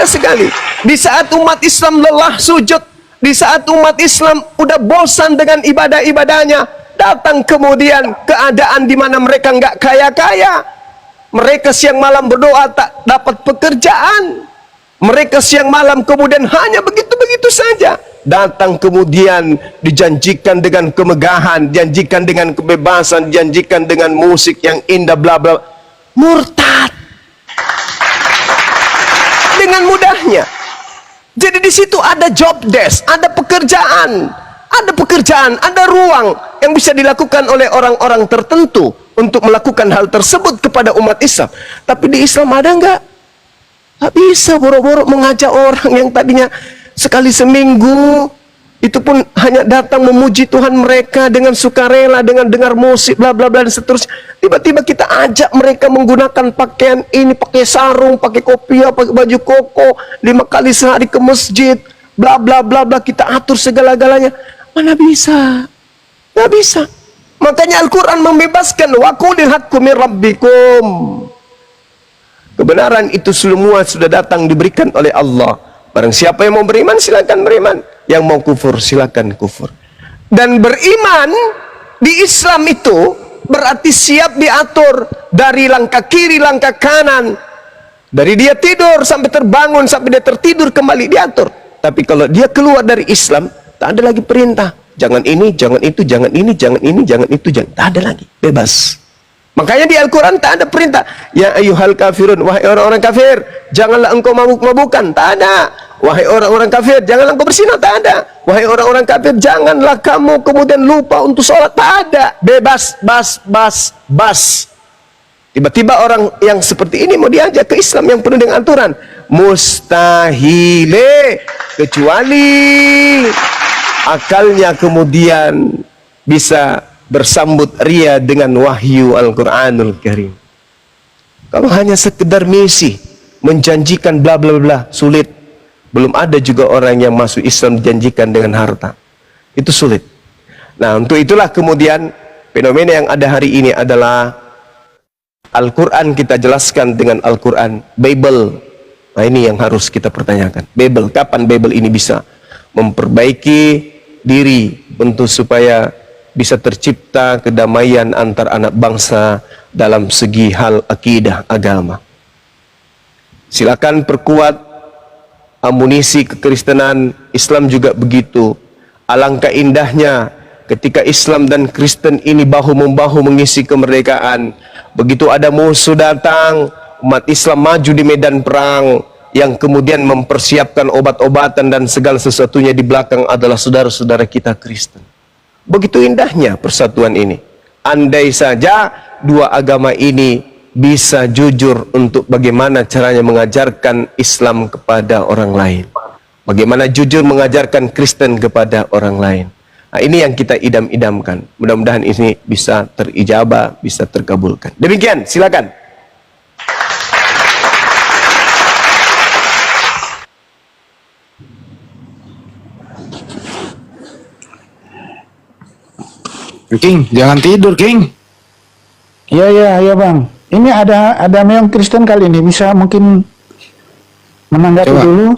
S2: sekali. Di saat umat Islam lelah sujud, di saat umat Islam udah bosan dengan ibadah-ibadahnya, datang kemudian keadaan di mana mereka nggak kaya-kaya, mereka siang malam berdoa tak dapat pekerjaan, mereka siang malam kemudian hanya begitu-begitu saja. Datang kemudian dijanjikan dengan kemegahan, dijanjikan dengan kebebasan, dijanjikan dengan musik yang indah, bla bla. Murtad dengan mudahnya. Jadi di situ ada job desk, ada pekerjaan, ada ruang yang bisa dilakukan oleh orang-orang tertentu untuk melakukan hal tersebut kepada umat Islam. Tapi di Islam ada enggak? Tak bisa boro-boro mengajak orang yang tadinya sekali seminggu, itu pun hanya datang memuji Tuhan mereka dengan sukarela, dengan dengar musik, bla bla bla dan seterusnya. Tiba-tiba kita ajak mereka menggunakan pakaian ini, pakai sarung, pakai kopiah, pakai baju koko, 5 kali sehari ke masjid, bla bla bla bla, kita atur segala-galanya. Mana bisa? Nggak bisa. Makanya Al-Quran membebaskan, wa qulil haqqu min rabbikum. Kebenaran itu semua sudah datang diberikan oleh Allah. Barang siapa yang mau beriman, silakan beriman. Yang mau kufur, silakan kufur. Dan beriman di Islam itu berarti siap diatur dari langkah kiri, langkah kanan. Dari dia tidur sampai terbangun, sampai dia tertidur kembali diatur. Tapi kalau dia keluar dari Islam, tak ada lagi perintah. Jangan ini, jangan itu, jangan ini, jangan ini, jangan itu, jangan. Tak ada lagi. Bebas. Makanya di Al-Quran tak ada perintah. Ya ayyuhal kafirun, wahai orang-orang kafir, janganlah engkau mabuk-mabukan. Tak ada. Wahai orang-orang kafir, janganlah engkau bersinah. Tak ada. Wahai orang-orang kafir, janganlah kamu kemudian lupa untuk sholat. Tak ada. Bebas, bas. Tiba-tiba orang yang seperti ini mau diajak ke Islam yang penuh dengan aturan. Mustahile. Kecuali akalnya kemudian bisa bersambut ria dengan wahyu Al-Quranul Karim. Kalau hanya sekedar misi, menjanjikan bla bla bla, sulit. Belum ada juga orang yang masuk Islam dijanjikan dengan harta. Itu sulit. Nah, untuk itulah kemudian fenomena yang ada hari ini adalah Al-Quran kita jelaskan dengan Al-Quran, Bible. Nah, ini yang harus kita pertanyakan. Bible, kapan Bible ini bisa memperbaiki diri untuk supaya bisa tercipta kedamaian antar anak bangsa dalam segi hal akidah agama. Silakan perkuat amunisi kekristenan. Islam juga begitu. Alangkah indahnya ketika Islam dan Kristen ini bahu-membahu mengisi kemerdekaan. Begitu ada musuh datang, umat Islam maju di medan perang, yang kemudian mempersiapkan obat-obatan dan segala sesuatunya di belakang adalah saudara-saudara kita Kristen. Begitu indahnya persatuan ini. Andai saja dua agama ini bisa jujur untuk bagaimana caranya mengajarkan Islam kepada orang lain. Bagaimana jujur mengajarkan Kristen kepada orang lain. Nah, ini yang kita idam-idamkan. Mudah-mudahan ini bisa terijabah, bisa terkabulkan. Demikian, silakan.
S3: King, jangan tidur, King.
S4: Iya bang. Ini ada meong Kristen kali ini, bisa mungkin menanggapi
S3: Coba.
S4: dulu.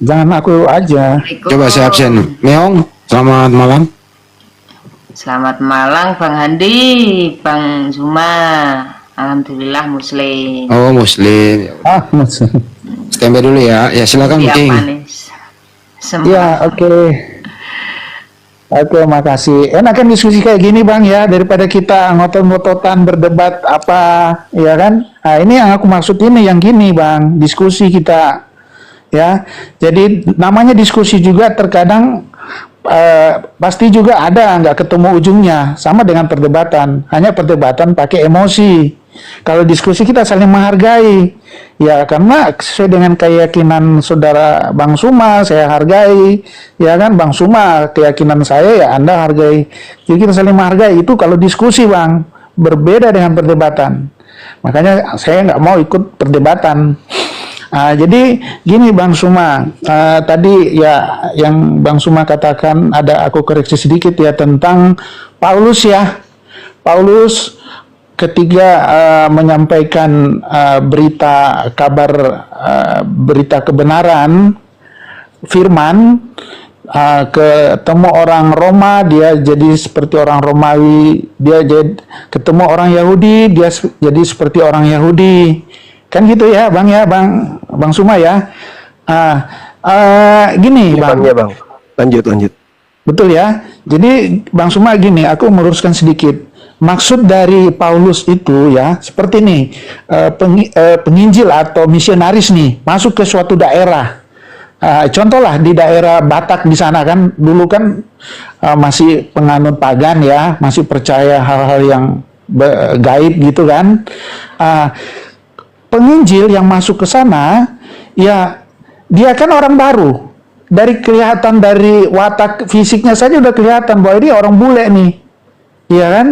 S4: Jangan aku aja.
S3: Coba saya absen. Meong, selamat malam.
S7: Selamat malam Bang Handi, Bang Zuma. Alhamdulillah Muslim.
S3: Oh, Muslim.
S4: Muslim.
S3: Standby dulu ya. Ya, silakan,
S7: Siap,
S3: King.
S7: manis.
S4: Ya, oke. Oke, makasih. Enakan diskusi kayak gini bang ya, daripada kita ngotot-ngototan berdebat apa, ya kan? Nah, ini yang aku maksud ini, yang gini bang, diskusi kita. Ya, jadi namanya diskusi juga terkadang pasti juga ada nggak ketemu ujungnya, sama dengan perdebatan. Hanya perdebatan pakai emosi. Kalau diskusi kita saling menghargai, ya karena sesuai dengan keyakinan saudara Bang Suma, saya hargai, ya kan Bang Suma, keyakinan saya ya Anda hargai. Jadi kita saling menghargai, itu kalau diskusi bang, berbeda dengan perdebatan. Makanya saya nggak mau ikut perdebatan. Jadi gini Bang Suma, tadi ya yang Bang Suma katakan, ada aku koreksi sedikit ya tentang Paulus ya. Paulus ketika menyampaikan berita kebenaran firman, ketemu orang Roma, dia jadi seperti orang Romawi, dia jadi ketemu orang Yahudi, dia jadi seperti orang Yahudi, kan gitu ya bang Suma ya. Gini bang,
S2: Ya, bang. Lanjut.
S4: betul ya. Jadi Bang Suma gini, aku meluruskan sedikit. Maksud dari Paulus itu ya, seperti ini, penginjil atau misionaris nih, masuk ke suatu daerah. Contohlah di daerah Batak di sana kan, dulu kan masih penganut pagan ya, masih percaya hal-hal yang gaib gitu kan. Penginjil yang masuk ke sana, ya dia kan orang baru. Dari kelihatan dari watak fisiknya saja udah kelihatan bahwa dia orang bule nih, iya kan?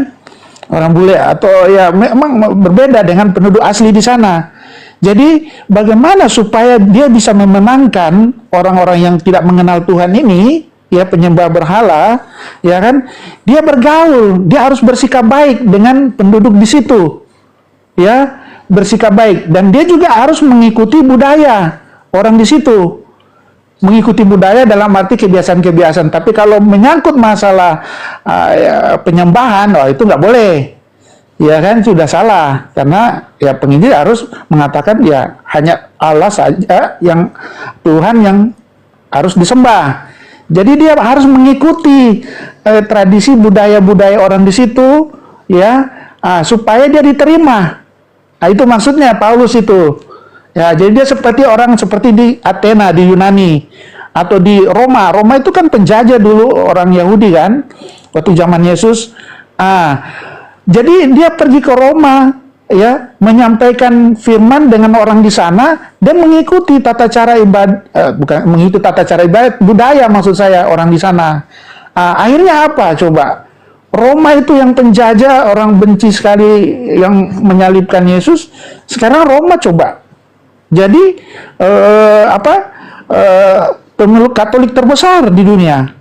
S4: Orang bule atau ya memang berbeda dengan penduduk asli di sana. Jadi bagaimana supaya dia bisa memenangkan orang-orang yang tidak mengenal Tuhan ini, ya penyembah berhala, ya kan? Dia bergaul, dia harus bersikap baik dengan penduduk di situ, ya bersikap baik, dan dia juga harus mengikuti budaya orang di situ. mengikuti budaya dalam arti kebiasaan-kebiasaan. Tapi kalau menyangkut masalah penyembahan, itu nggak boleh. Ya kan, sudah salah. Karena ya penginjil harus mengatakan ya hanya Allah saja yang Tuhan yang harus disembah. Jadi dia harus mengikuti tradisi budaya-budaya orang di situ, ya, supaya dia diterima. Nah, itu maksudnya Paulus itu. Ya, jadi dia seperti orang seperti di Athena, di Yunani, atau di Roma. Roma itu kan penjajah dulu orang Yahudi kan, waktu zaman Yesus. Jadi dia pergi ke Roma, ya, menyampaikan firman dengan orang di sana dan mengikuti tata cara ibadat, bukan mengikuti tata cara ibadat, budaya maksud saya orang di sana. Akhirnya apa coba? Roma itu yang penjajah, orang benci sekali yang menyalibkan Yesus. Sekarang Roma coba jadi pemeluk Katolik terbesar di dunia,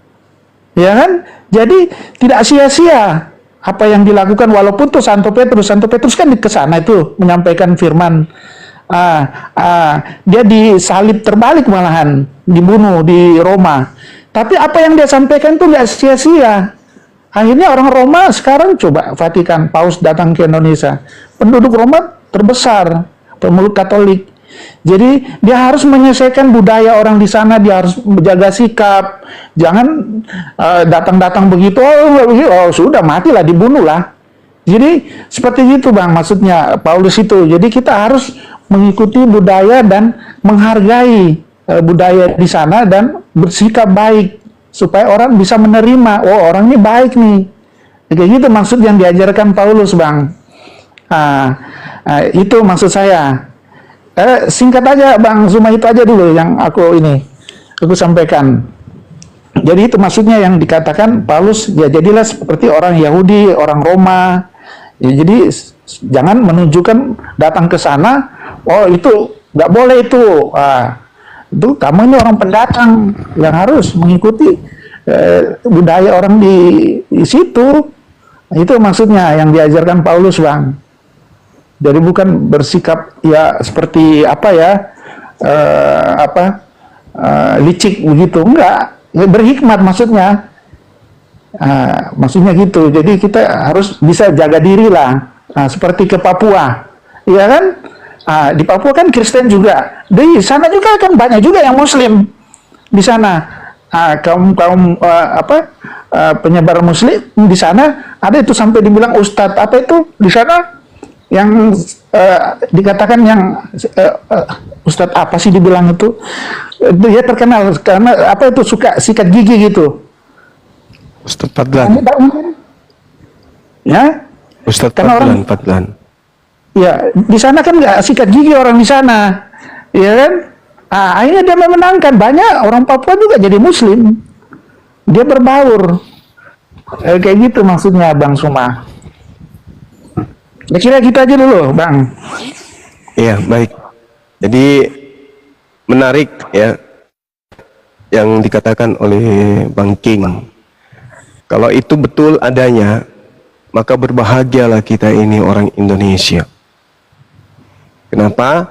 S4: ya kan? Jadi tidak sia-sia apa yang dilakukan, walaupun tuh Santo Petrus kan ke sana itu menyampaikan firman. Dia disalib terbalik malahan, dibunuh di Roma. Tapi apa yang dia sampaikan itu nggak sia-sia. Akhirnya orang Roma sekarang coba Vatikan, Paus datang ke Indonesia, penduduk Roma terbesar, pemeluk Katolik. Jadi dia harus menyelesaikan budaya orang di sana, dia harus menjaga sikap, jangan datang-datang begitu, sudah matilah, dibunuhlah. Jadi seperti itu Bang, maksudnya Paulus itu. Jadi kita harus mengikuti budaya dan menghargai budaya di sana dan bersikap baik supaya orang bisa menerima, orang ini baik nih. Kayak gitu maksud yang diajarkan Paulus Bang. Itu maksud saya. Singkat aja Bang Zuma, itu aja dulu yang aku sampaikan. Jadi itu maksudnya yang dikatakan Paulus, ya jadilah seperti orang Yahudi, orang Roma. Ya, jadi jangan menunjukkan datang ke sana, itu nggak boleh itu. Itu kamu ini orang pendatang yang harus mengikuti budaya orang di situ. Itu maksudnya yang diajarkan Paulus Bang. Jadi bukan bersikap ya seperti licik begitu, enggak. Ya, berhikmat maksudnya. Maksudnya gitu. Jadi kita harus bisa jaga diri lah. Seperti ke Papua, ya kan? Di Papua kan Kristen juga. Di sana juga kan banyak juga yang Muslim di sana. Kaum penyebar Muslim di sana ada itu sampai dibilang ustadz apa itu di sana. Yang dikatakan yang Ustadz apa sih dibilang itu dia terkenal karena apa itu suka sikat gigi gitu.
S2: Ustadz Fadlan.
S4: Ya.
S2: Ustadz Fadlan.
S4: Ya, di sana kan nggak sikat gigi orang di sana, ya kan? Akhirnya dia memenangkan, banyak orang Papua juga jadi Muslim. Dia berbaur. Kayak gitu maksudnya Bang Suma. Ya kira gitu aja dulu, Bang.
S2: Iya, baik. Jadi menarik ya yang dikatakan oleh Bang King. Kalau itu betul adanya, maka berbahagialah kita ini orang Indonesia. Kenapa?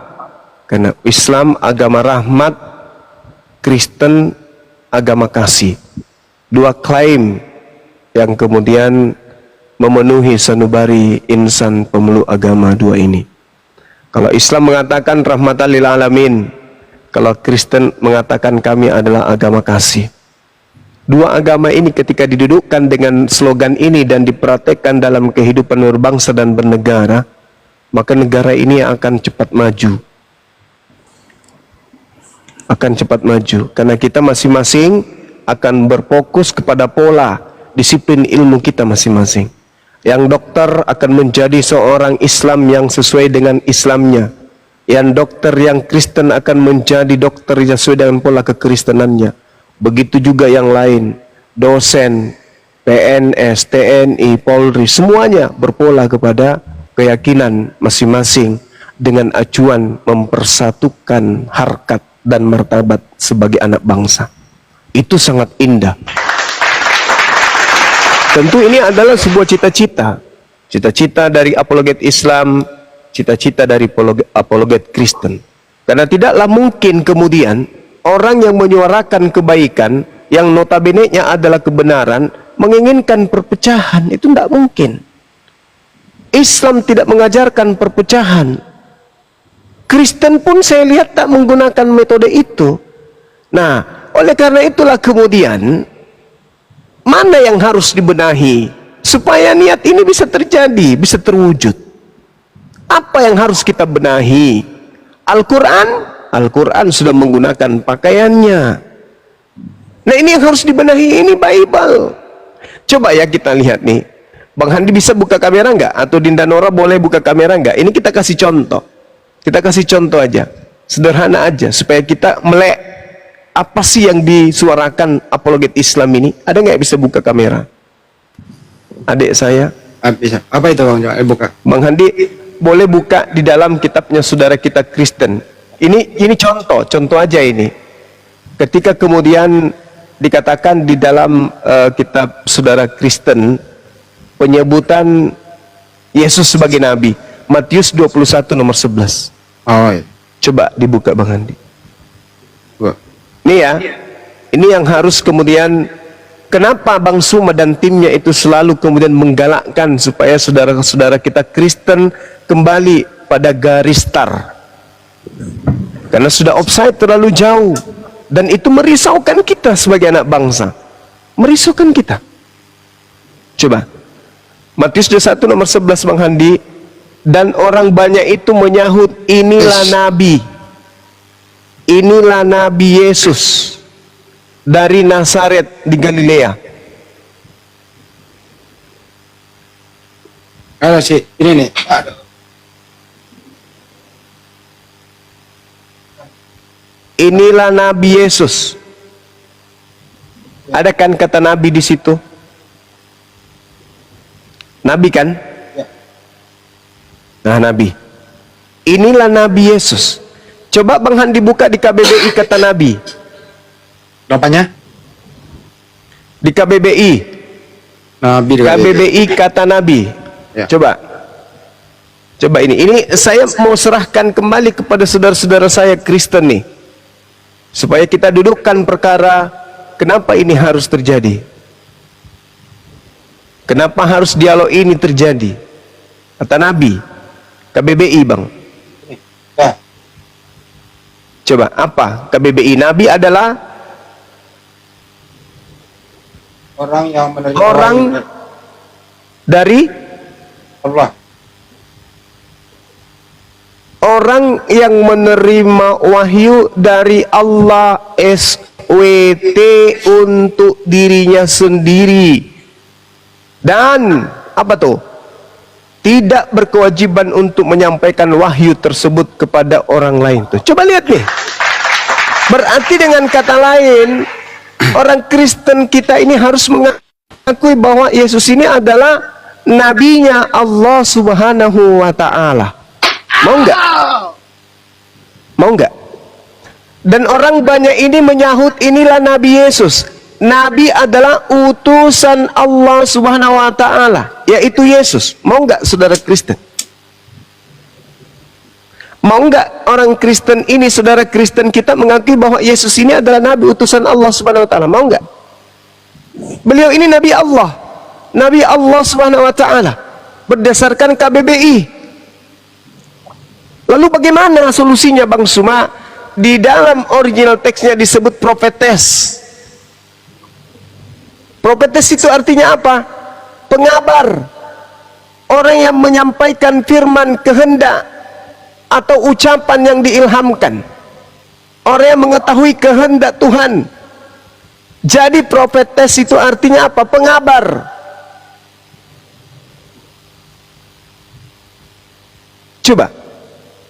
S2: Karena Islam agama rahmat, Kristen agama kasih. Dua klaim yang kemudian memenuhi sanubari insan pemeluk agama dua ini. Kalau Islam mengatakan rahmatan lil alamin, kalau Kristen mengatakan kami adalah agama kasih. Dua agama ini ketika didudukkan dengan slogan ini dan dipraktekkan dalam kehidupan berbangsa dan bernegara, maka negara ini akan cepat maju. Akan cepat maju karena kita masing-masing akan berfokus kepada pola disiplin ilmu kita masing-masing. Yang dokter akan menjadi seorang Islam yang sesuai dengan Islamnya. Yang dokter yang Kristen akan menjadi dokter yang sesuai dengan pola kekristenannya. Begitu juga yang lain, dosen, PNS, TNI, Polri, semuanya berpola kepada keyakinan masing-masing dengan acuan mempersatukan harkat dan martabat sebagai anak bangsa. Itu sangat indah. Tentu ini adalah sebuah cita-cita. Cita-cita dari apologet Islam, cita-cita dari apologet Kristen. Karena tidaklah mungkin kemudian orang yang menyuarakan kebaikan, yang notabene-nya adalah kebenaran, menginginkan perpecahan, itu tidak mungkin. Islam tidak mengajarkan perpecahan. Kristen pun saya lihat tak menggunakan metode itu. Nah, oleh karena itulah kemudian, mana yang harus dibenahi supaya niat ini bisa terjadi, bisa terwujud? Apa yang harus kita benahi? Al-Quran sudah menggunakan pakaiannya. Nah, ini yang harus dibenahi, ini Bible. Coba ya kita lihat nih. Bang Handi bisa buka kamera nggak? Atau Dinda Nora boleh buka kamera nggak? Ini kita kasih contoh. Kita kasih contoh aja. Sederhana aja. Supaya kita melek apa sih yang disuarakan apologet Islam ini. Ada nggak yang bisa buka kamera? Adik saya.
S3: Bisa. Apa itu Bang? Coba buka.
S2: Bang Handi boleh buka di dalam kitabnya saudara kita Kristen. Ini contoh aja ini. Ketika kemudian dikatakan di dalam kitab saudara Kristen penyebutan Yesus sebagai nabi, Matius 21 nomor 11.
S3: Oh iya.
S2: Coba dibuka Bang Handi.
S3: Gua.
S2: Ini ya. Ini yang harus kemudian, kenapa Bang Suma dan timnya itu selalu kemudian menggalakkan supaya saudara-saudara kita Kristen kembali pada garis start. Karena sudah offside terlalu jauh. Dan itu merisaukan kita sebagai anak bangsa. Merisaukan kita. Coba. Matius 21 nomor 11 Bang Handi. Dan orang banyak itu menyahut, inilah nabi. Inilah Nabi Yesus dari Nazaret di Galilea.
S3: Kalau sih ini nih. Aduh.
S2: Inilah Nabi Yesus. Ada kan kata Nabi di situ? Nabi kan? Nah, Nabi. Inilah Nabi Yesus. Coba Bang Handi buka di KBBI kata Nabi.
S3: Apanya?
S2: Di KBBI.
S3: Nabi.
S2: KBBI kata Nabi.
S3: Ya.
S2: Coba. Coba ini. Ini saya mau serahkan kembali kepada saudara-saudara saya Kristen nih. Supaya kita dudukkan perkara kenapa ini harus terjadi. Kenapa harus dialog ini terjadi? Kata Nabi. KBBI Bang.
S3: Ya.
S2: Coba apa KBBI? Nabi adalah
S3: Orang yang menerima
S2: orang dari
S3: Allah.
S2: orang yang menerima wahyu dari Allah SWT untuk dirinya sendiri. Dan apa tuh? Tidak berkewajiban untuk menyampaikan wahyu tersebut kepada orang lain tuh. Coba lihat nih. Berarti dengan kata lain, orang Kristen kita ini harus mengakui bahwa Yesus ini adalah nabinya Allah Subhanahu wa taala. Mau enggak? Mau enggak? Dan orang banyak ini menyahut inilah Nabi Yesus. Nabi adalah utusan Allah Subhanahu wa taala, yaitu Yesus. Mau enggak saudara Kristen? Mau enggak orang Kristen ini, saudara Kristen kita mengakui bahwa Yesus ini adalah Nabi utusan Allah Subhanahu wa taala? Mau enggak? Beliau ini Nabi Allah. Nabi Allah Subhanahu wa taala berdasarkan KBBI. Lalu bagaimana solusinya Bang Suma? Di dalam original teksnya disebut prophetes. Prophetes itu artinya apa? Pengabar. Orang yang menyampaikan firman kehendak atau ucapan yang diilhamkan. Orang yang mengetahui kehendak Tuhan. Jadi prophetes itu artinya apa? Pengabar. Coba.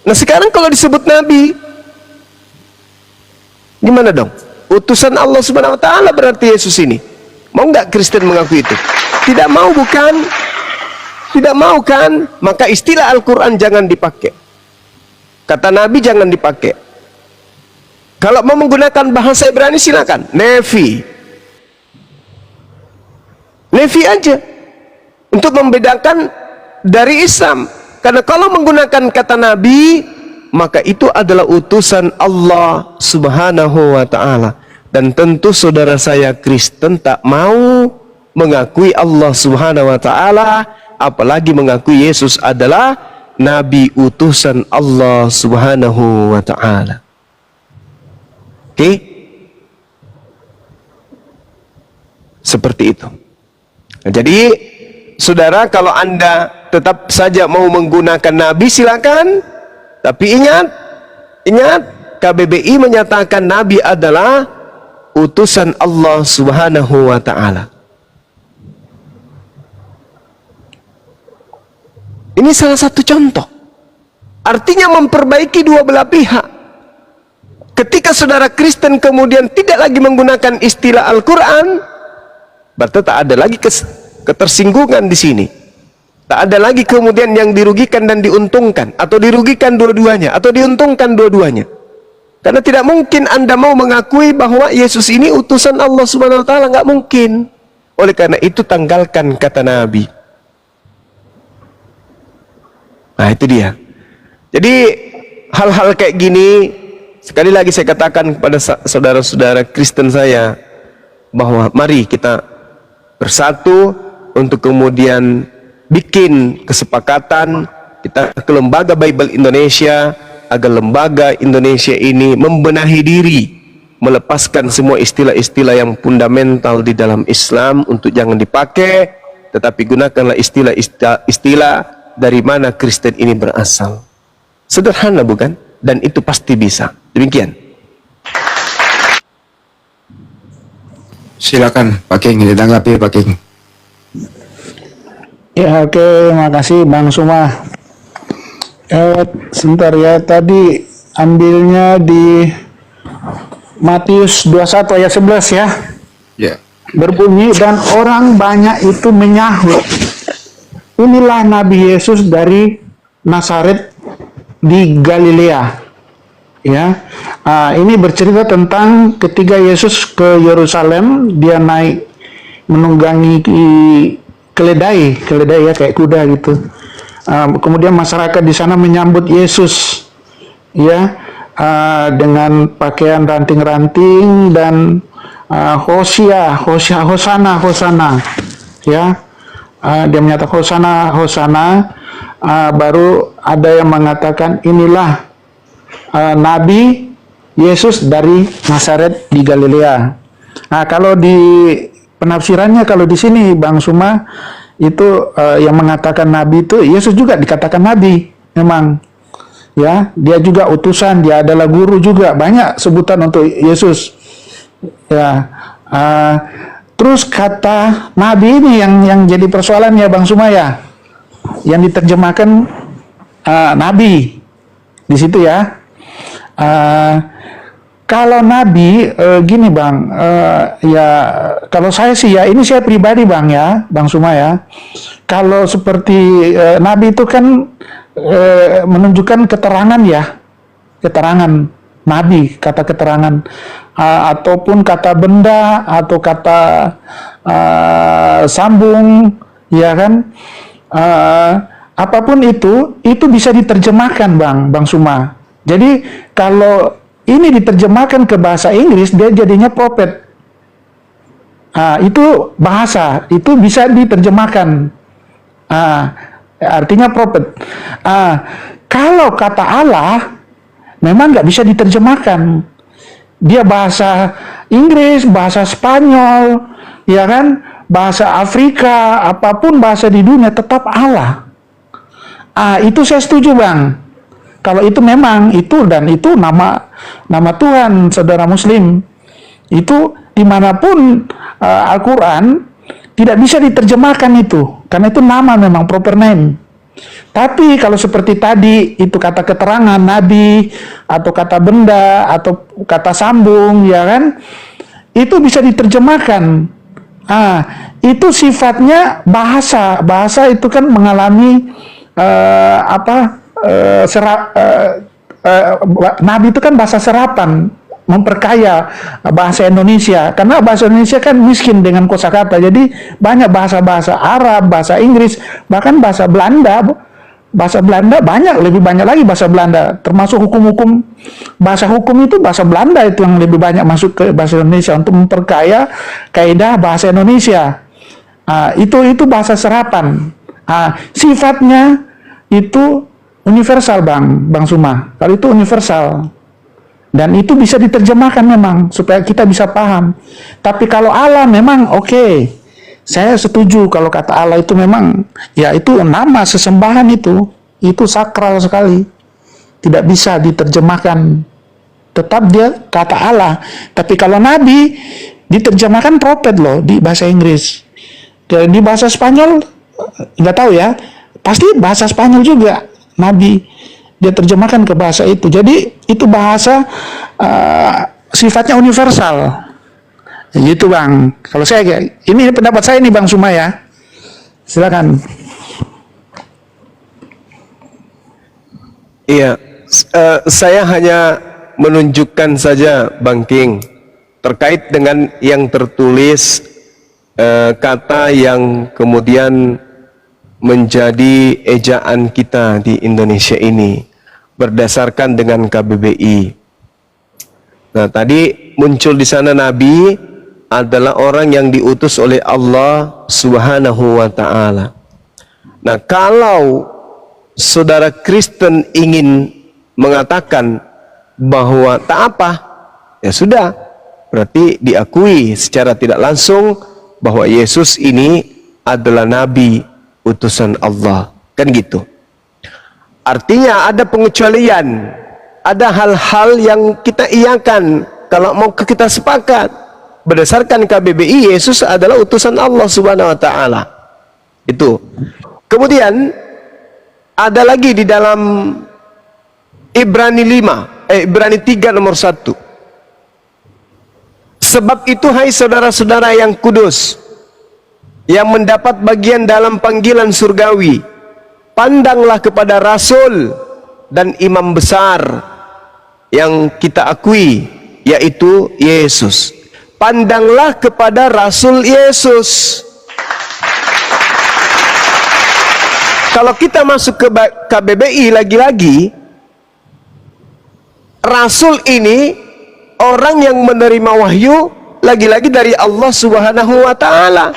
S2: Nah sekarang kalau disebut Nabi, gimana dong? Utusan Allah Subhanahu wa taala berarti Yesus ini. Mau nggak Kristen mengakui itu? Tidak mau bukan? Tidak mau kan? Maka istilah Al-Quran jangan dipakai. Kata Nabi jangan dipakai. Kalau mau menggunakan bahasa Ibrani silakan. Nevi. Nevi aja. Untuk membedakan dari Islam. Karena kalau menggunakan kata Nabi, maka itu adalah utusan Allah Subhanahu wa ta'ala. Dan tentu saudara saya Kristen tak mau mengakui Allah Subhanahu wa ta'ala, apalagi mengakui Yesus adalah nabi utusan Allah Subhanahu wa ta'ala. Oke? Seperti itu. Nah, jadi saudara, kalau Anda tetap saja mau menggunakan nabi, silakan. Tapi ingat, KBBI menyatakan nabi adalah utusan Allah Subhanahu wa ta'ala. Ini salah satu contoh. Artinya memperbaiki dua belah pihak. Ketika saudara Kristen kemudian tidak lagi menggunakan istilah Al-Quran, berarti tak ada lagi ketersinggungan di sini. Tak ada lagi kemudian yang dirugikan dan diuntungkan, atau dirugikan dua-duanya, atau diuntungkan dua-duanya. Karena tidak mungkin Anda mau mengakui bahwa Yesus ini utusan Allah Subhanahu wa ta'ala, nggak mungkin. Oleh karena itu tanggalkan kata Nabi. Nah, itu dia. Jadi hal-hal kayak gini, sekali lagi saya katakan kepada saudara-saudara Kristen saya, bahwa mari kita bersatu untuk kemudian bikin kesepakatan kita ke Lembaga Bible Indonesia, agar lembaga Indonesia ini membenahi diri, melepaskan semua istilah-istilah yang fundamental di dalam Islam untuk jangan dipakai, tetapi gunakanlah istilah-istilah dari mana Kristen ini berasal. Sederhana bukan? Dan itu pasti bisa. Demikian.
S3: Silakan Pak King, ditanggapi Pak King.
S4: Ya, oke, makasih Bang Suma. Sebentar ya, tadi ambilnya di Matius 21 ayat 11 ya.
S3: Ya.
S4: Berbunyi, dan orang banyak itu menyahut, inilah Nabi Yesus dari Nazaret di Galilea. Ya, ini bercerita tentang ketika Yesus ke Yerusalem, dia naik menunggangi keledai ya, kayak kuda gitu. Kemudian masyarakat di sana menyambut Yesus, ya, dengan pakaian ranting-ranting dan Hosana, ya. Dia menyatakan Hosana. Baru ada yang mengatakan inilah Nabi Yesus dari Nazaret di Galilea. Nah, kalau di penafsirannya, kalau di sini Bang Suma itu yang mengatakan nabi itu Yesus juga dikatakan nabi, memang ya, dia juga utusan, dia adalah guru juga, banyak sebutan untuk Yesus ya. Terus kata nabi ini yang jadi persoalan ya Bang Suma ya, yang diterjemahkan nabi di situ ya. Kalau nabi, gini Bang, ya kalau saya sih ya, ini saya pribadi Bang ya, Bang Suma ya. Kalau seperti nabi itu kan menunjukkan keterangan ya, keterangan nabi, kata keterangan, ataupun kata benda, atau kata sambung, ya kan. Apapun itu bisa diterjemahkan Bang Suma. Jadi kalau ini diterjemahkan ke bahasa Inggris, dia jadinya prophet. Itu bahasa, itu bisa diterjemahkan. Artinya prophet. Kalau kata Allah, memang nggak bisa diterjemahkan. Dia bahasa Inggris, bahasa Spanyol, ya kan, bahasa Afrika, apapun bahasa di dunia tetap Allah. Itu saya setuju Bang. Kalau itu memang itu, dan itu nama Tuhan, saudara Muslim. Itu dimanapun Al-Quran tidak bisa diterjemahkan itu, karena itu nama memang proper name. Tapi kalau seperti tadi itu kata keterangan nabi, atau kata benda, atau kata sambung, ya kan, itu bisa diterjemahkan. Itu sifatnya bahasa. Bahasa itu kan mengalami nabi itu kan bahasa serapan, memperkaya bahasa Indonesia, karena bahasa Indonesia kan miskin dengan kosakata. Jadi banyak bahasa-bahasa Arab, bahasa Inggris, bahkan bahasa Belanda Bahasa Belanda banyak, lebih banyak lagi bahasa Belanda. Termasuk hukum-hukum, bahasa hukum itu bahasa Belanda itu yang lebih banyak masuk ke bahasa Indonesia untuk memperkaya kaidah bahasa Indonesia. Itu bahasa serapan. Sifatnya itu universal, Bang Suma. Kalau itu universal. Dan itu bisa diterjemahkan memang supaya kita bisa paham. Tapi kalau Allah memang oke. Saya setuju kalau kata Allah itu memang ya itu nama sesembahan itu sakral sekali. Tidak bisa diterjemahkan. Tetap dia kata Allah. Tapi kalau nabi diterjemahkan prophet loh di bahasa Inggris. Di bahasa Spanyol nggak tahu ya. Pasti bahasa Spanyol juga nabi. Dia terjemahkan ke bahasa itu. Jadi itu bahasa sifatnya universal. Gitu Bang. Kalau saya ini pendapat saya nih Bang Suma ya. Silakan.
S2: Iya, saya hanya menunjukkan saja Bang King terkait dengan yang tertulis kata yang kemudian menjadi ejaan kita di Indonesia ini berdasarkan dengan KBBI. Nah, tadi muncul di sana Nabi adalah orang yang diutus oleh Allah Subhanahu wa Ta'ala. Nah, kalau saudara Kristen ingin mengatakan bahwa tak apa, ya sudah, berarti diakui secara tidak langsung bahwa Yesus ini adalah Nabi utusan Allah, kan gitu. Artinya ada pengecualian, ada hal-hal yang kita iakan kalau mau kita sepakat berdasarkan KBBI. Yesus adalah utusan Allah Subhanahu wa Ta'ala. Itu. Kemudian ada lagi di dalam Ibrani 3 nomor 1. Sebab itu hai saudara-saudara yang kudus, yang mendapat bagian dalam panggilan surgawi, pandanglah kepada rasul dan imam besar yang kita akui, yaitu Yesus. Pandanglah kepada rasul Yesus. Kalau kita masuk ke KBBI lagi-lagi, rasul ini orang yang menerima wahyu lagi-lagi dari Allah Subhanahu wa Ta'ala.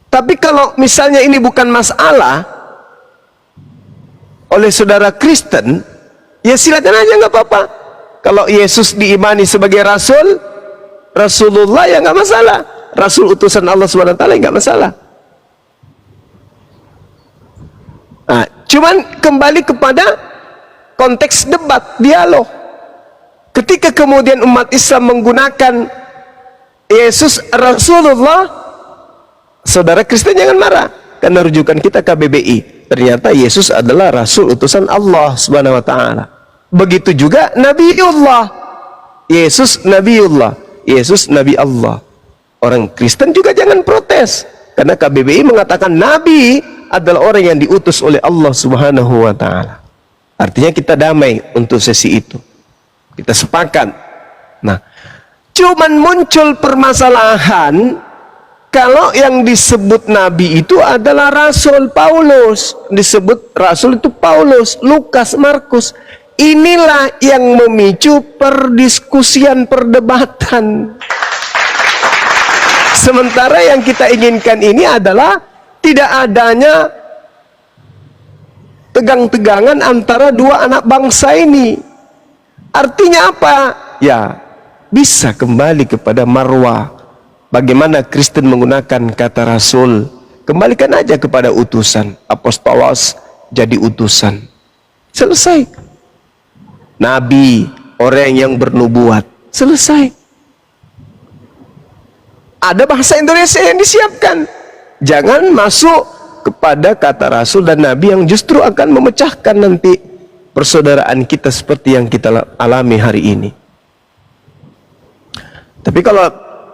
S2: Tapi kalau misalnya ini bukan masalah oleh saudara Kristen, ya silakan aja, nggak apa-apa. Kalau Yesus diimani sebagai rasul, Rasulullah, ya nggak masalah. Rasul utusan Allah SWT, nggak masalah. Nah, cuman kembali kepada konteks debat, dialog. Ketika kemudian umat Islam menggunakan Yesus Rasulullah, saudara Kristen jangan marah, karena rujukan kita KBBI. Ternyata Yesus adalah Rasul utusan Allah Subhanahu wa Ta'ala. Begitu juga Nabiullah. Yesus Nabiullah, Yesus Nabi Allah. Orang Kristen juga jangan protes, karena KBBI mengatakan Nabi adalah orang yang diutus oleh Allah Subhanahu wa Ta'ala. Artinya kita damai untuk sesi itu, kita sepakat. Nah, cuman muncul permasalahan kalau yang disebut Nabi itu adalah Rasul Paulus. Disebut Rasul itu Paulus, Lukas, Markus. Inilah yang memicu perdiskusian, perdebatan. Sementara yang kita inginkan ini adalah tidak adanya tegang-tegangan antara dua anak bangsa ini. Artinya apa? Ya, bisa kembali kepada marwah. Bagaimana Kristen menggunakan kata rasul? Kembalikan aja kepada utusan. Apostolos jadi utusan. Selesai. Nabi, orang yang bernubuat. Selesai. Ada bahasa Indonesia yang disiapkan. Jangan masuk kepada kata rasul dan nabi yang justru akan memecahkan nanti persaudaraan kita seperti yang kita alami hari ini. Tapi kalau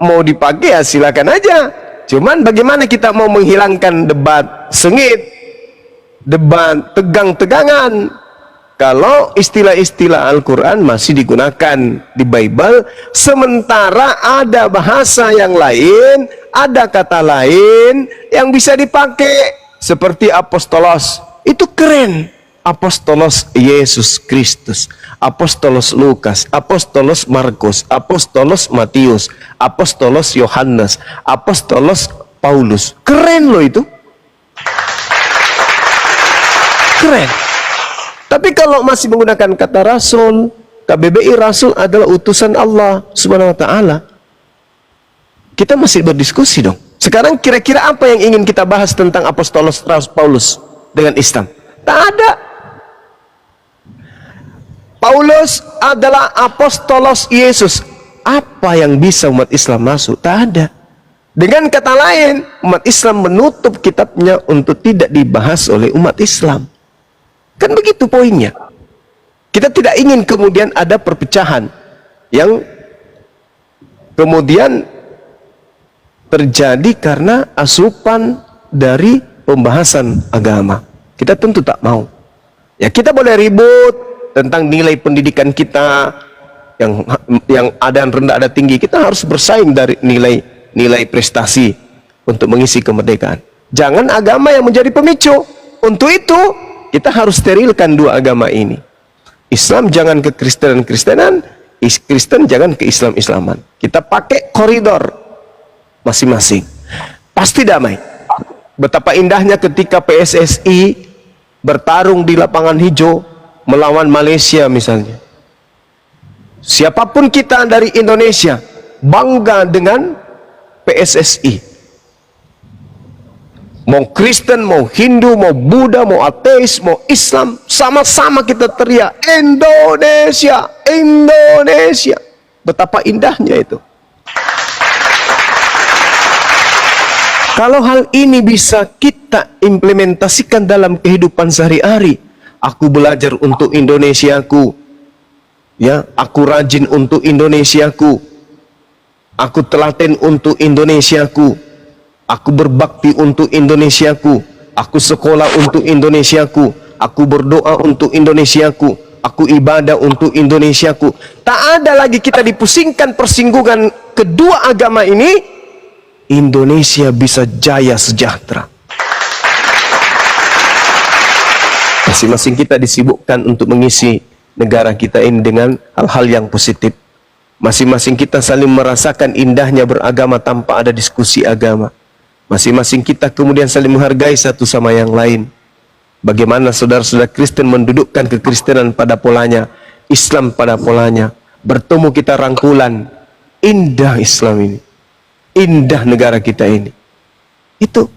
S2: mau dipakai ya silakan aja. Cuman bagaimana kita mau menghilangkan debat sengit, debat tegang-tegangan, kalau istilah-istilah Al-Quran masih digunakan di Bible, sementara ada bahasa yang lain, ada kata lain yang bisa dipakai seperti apostolos. Itu keren. Apostolos Yesus Kristus, apostolos Lukas, apostolos Markus, apostolos Matius, apostolos Yohanes, apostolos Paulus. Keren loh itu. Keren. Tapi kalau masih menggunakan kata rasul, KBBI rasul adalah utusan Allah Subhanahu wa taala. Kita masih berdiskusi dong. Sekarang kira-kira apa yang ingin kita bahas tentang apostolos Paulus dengan Islam? Tak ada. Paulus adalah apostolos Yesus. Apa yang bisa umat Islam masuk? Tak ada. Dengan kata lain, umat Islam menutup kitabnya untuk tidak dibahas oleh umat Islam. Kan begitu poinnya. Kita tidak ingin kemudian ada perpecahan yang kemudian terjadi karena asupan dari pembahasan agama. Kita tentu tak mau. Ya, kita boleh ribut tentang nilai pendidikan kita yang ada yang rendah ada tinggi. Kita harus bersaing dari nilai prestasi untuk mengisi kemerdekaan. Jangan agama yang menjadi pemicu. Untuk itu kita harus sterilkan dua agama ini. Islam jangan ke Kristen-Kristenan, Kristen jangan ke Islam-Islaman. Kita pakai koridor masing-masing. Pasti damai. Betapa indahnya ketika PSSI bertarung di lapangan hijau melawan Malaysia misalnya. Siapapun kita dari Indonesia bangga dengan PSSI. Mau Kristen, mau Hindu, mau Buddha, mau ateis, mau Islam, sama-sama kita teriak Indonesia, Indonesia. Betapa indahnya itu. Kalau hal ini bisa kita implementasikan dalam kehidupan sehari-hari, aku belajar untuk Indonesiaku, ya, aku rajin untuk Indonesiaku, aku telaten untuk Indonesiaku, aku berbakti untuk Indonesiaku, aku sekolah untuk Indonesiaku, aku berdoa untuk Indonesiaku, aku ibadah untuk Indonesiaku. Tak ada lagi kita dipusingkan persinggungan kedua agama ini. Indonesia bisa jaya sejahtera. Masing-masing kita disibukkan untuk mengisi negara kita ini dengan hal-hal yang positif. Masing-masing kita saling merasakan indahnya beragama tanpa ada diskusi agama. Masing-masing kita kemudian saling menghargai satu sama yang lain. Bagaimana saudara-saudara Kristen mendudukkan kekristenan pada polanya, Islam pada polanya. Bertemu kita rangkulan. Indah Islam ini. Indah negara kita ini. Itu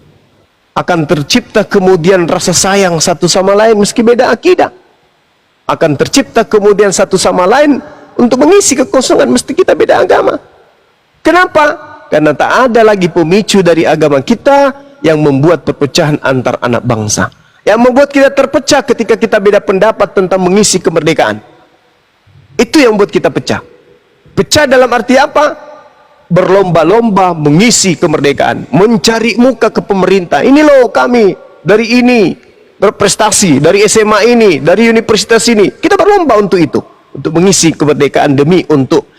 S2: akan tercipta kemudian rasa sayang satu sama lain meski beda akidah. Akan tercipta kemudian satu sama lain untuk mengisi kekosongan meski kita beda agama. Kenapa? Karena tak ada lagi pemicu dari agama kita yang membuat perpecahan antar anak bangsa. Yang membuat kita terpecah ketika kita beda pendapat tentang mengisi kemerdekaan. Itu yang membuat kita pecah. Pecah dalam arti apa? Berlomba-lomba mengisi kemerdekaan, mencari muka ke pemerintah. Ini loh kami dari ini berprestasi, dari SMA ini, dari universitas ini. Kita berlomba untuk itu, untuk mengisi kemerdekaan demi untuk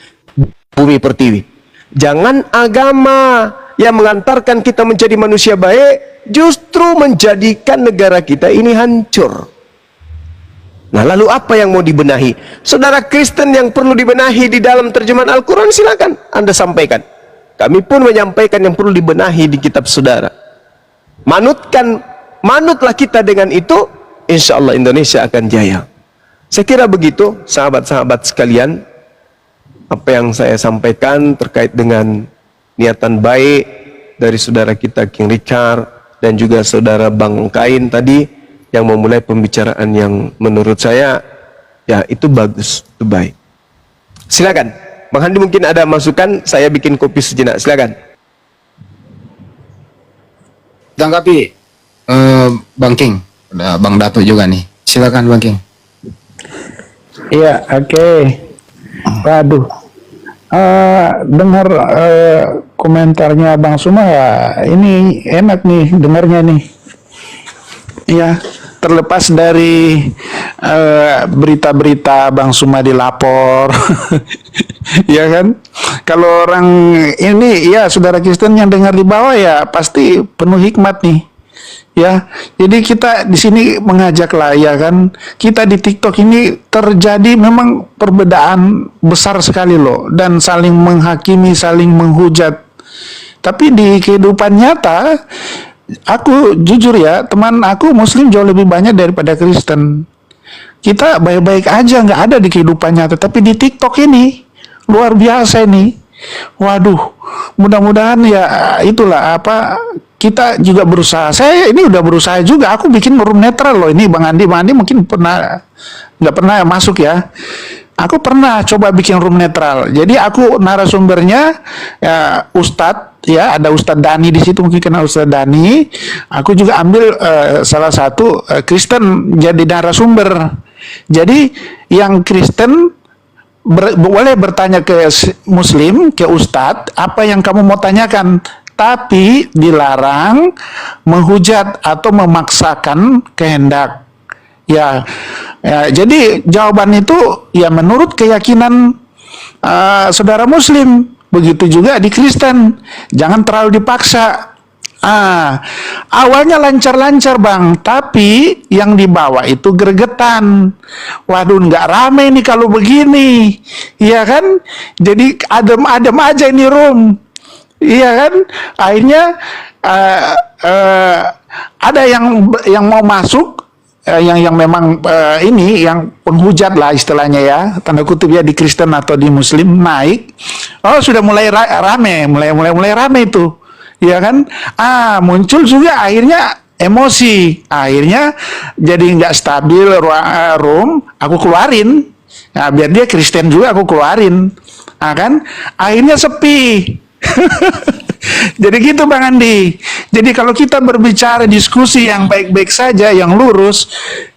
S2: bumi pertiwi. Jangan agama yang mengantarkan kita menjadi manusia baik justru menjadikan negara kita ini hancur. Nah, lalu apa yang mau dibenahi? Saudara Kristen yang perlu dibenahi di dalam terjemahan Al-Quran, silakan Anda sampaikan. Kami pun menyampaikan yang perlu dibenahi di kitab saudara. Manutlah kita dengan itu, insya Allah Indonesia akan jaya. Saya kira begitu, sahabat-sahabat sekalian, apa yang saya sampaikan terkait dengan niatan baik dari saudara kita King Richard dan juga saudara Bang Kain tadi, yang memulai pembicaraan yang menurut saya ya itu bagus, itu baik. Silakan, Bang Handi mungkin ada masukan, saya bikin kopi sejenak. Silakan.
S3: Tanggapi Bang King, Bang Dato juga nih. Silakan Bang King.
S4: Iya, oke. Waduh. Dengar komentarnya Bang Suma ya, ini enak nih dengarnya nih. Iya. terlepas dari berita-berita Bang Suma dilapor, ya kan? Kalau orang ini, ya saudara Kristen yang dengar di bawah ya pasti penuh hikmat nih. Ya, jadi kita di sini mengajaklah ya kan, kita di TikTok ini terjadi memang perbedaan besar sekali loh, dan saling menghakimi, saling menghujat. Tapi di kehidupan nyata, aku jujur ya, teman aku Muslim jauh lebih banyak daripada Kristen. Kita baik-baik aja, nggak ada di kehidupan nyata, tapi di TikTok ini luar biasa ini. Waduh, mudah-mudahan ya itulah apa, kita juga berusaha. Saya ini udah berusaha juga. Aku bikin room netral loh ini, Bang Andi. Bang Andi mungkin nggak pernah masuk ya. Aku pernah coba bikin room netral. Jadi aku narasumbernya ya, Ustadz ya, ada Ustadz Dani di situ, mungkin kenal Ustadz Dani. Aku juga ambil salah satu Kristen jadi narasumber. Jadi yang Kristen boleh bertanya ke Muslim, ke Ustadz, apa yang kamu mau tanyakan, tapi dilarang menghujat atau memaksakan kehendak. Ya, jadi jawaban itu ya menurut keyakinan saudara Muslim. Begitu juga di Kristen, jangan terlalu dipaksa. Awalnya lancar-lancar Bang, tapi yang dibawa itu gregetan. Waduh, nggak rame nih kalau begini, iya kan? Jadi adem-adem aja ini room, iya kan? Akhirnya ada yang mau masuk, yang memang ini yang penghujat lah istilahnya ya, tanda kutip ya, di Kristen atau di Muslim naik. Oh, sudah mulai rame, mulai rame itu. Ya kan, muncul juga akhirnya emosi, akhirnya jadi nggak stabil room, aku keluarin, nah, biar dia Kristen juga aku keluarin, kan, akhirnya sepi. Jadi gitu Bang Andi. Jadi kalau kita berbicara diskusi yang baik-baik saja, yang lurus,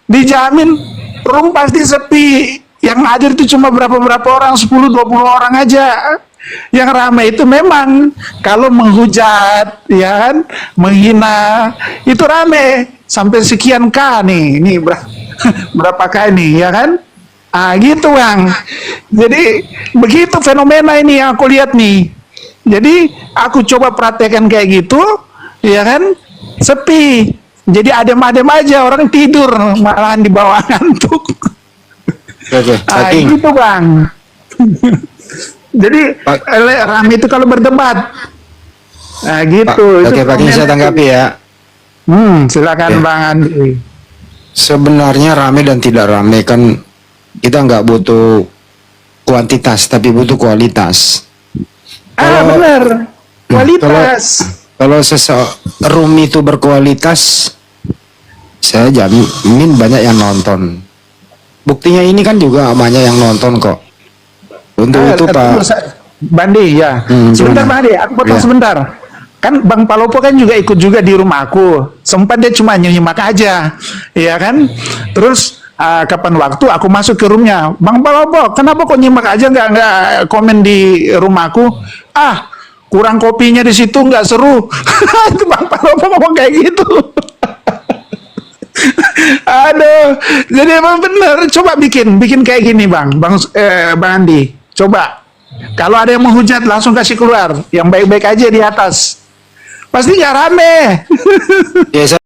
S4: dijamin room pasti sepi. Yang hadir itu cuma berapa orang, 10-20 orang aja. Yang ramai itu memang kalau menghujat, ya kan, menghina, itu rame sampai sekian K nih, ini berapa K ini, ya kan? Gitu Bang. Jadi begitu fenomena ini yang aku lihat nih. Jadi aku coba praktekkan kayak gitu, ya kan, sepi. Jadi adem-adem aja, orang tidur malahan di bawah ngantuk. Gitu Bang. Jadi rame itu kalau berdebat. Gitu.
S3: Oke, Pak, ini saya tanggapi ya.
S4: Silakan Bang Andi.
S3: Sebenarnya rame dan tidak rame kan kita nggak butuh kuantitas tapi butuh kualitas.
S4: Benar. Kualitas.
S3: Kalau room itu berkualitas, saya jamin banyak yang nonton. Buktinya ini kan juga banyak yang nonton kok. Untuk itu Pak
S4: Bandi ya. Sebentar Bang Andi, aku potong sebentar. Kan Bang Palopo kan juga ikut juga di rumah aku. Sempat dia cuma nyimak aja, ya kan. Terus kapan waktu aku masuk ke roomnya, Bang Palopo, kenapa kok nyimak aja nggak komen di rumahku? Kurang kopinya di situ, nggak seru. Itu Bang Palopo ngomong kayak gitu. Aduh, jadi emang bener. Coba bikin kayak gini Bang Andi. Coba, kalau ada yang menghujat langsung kasih keluar. Yang baik-baik aja di atas. Pasti nggak rame.
S3: ya,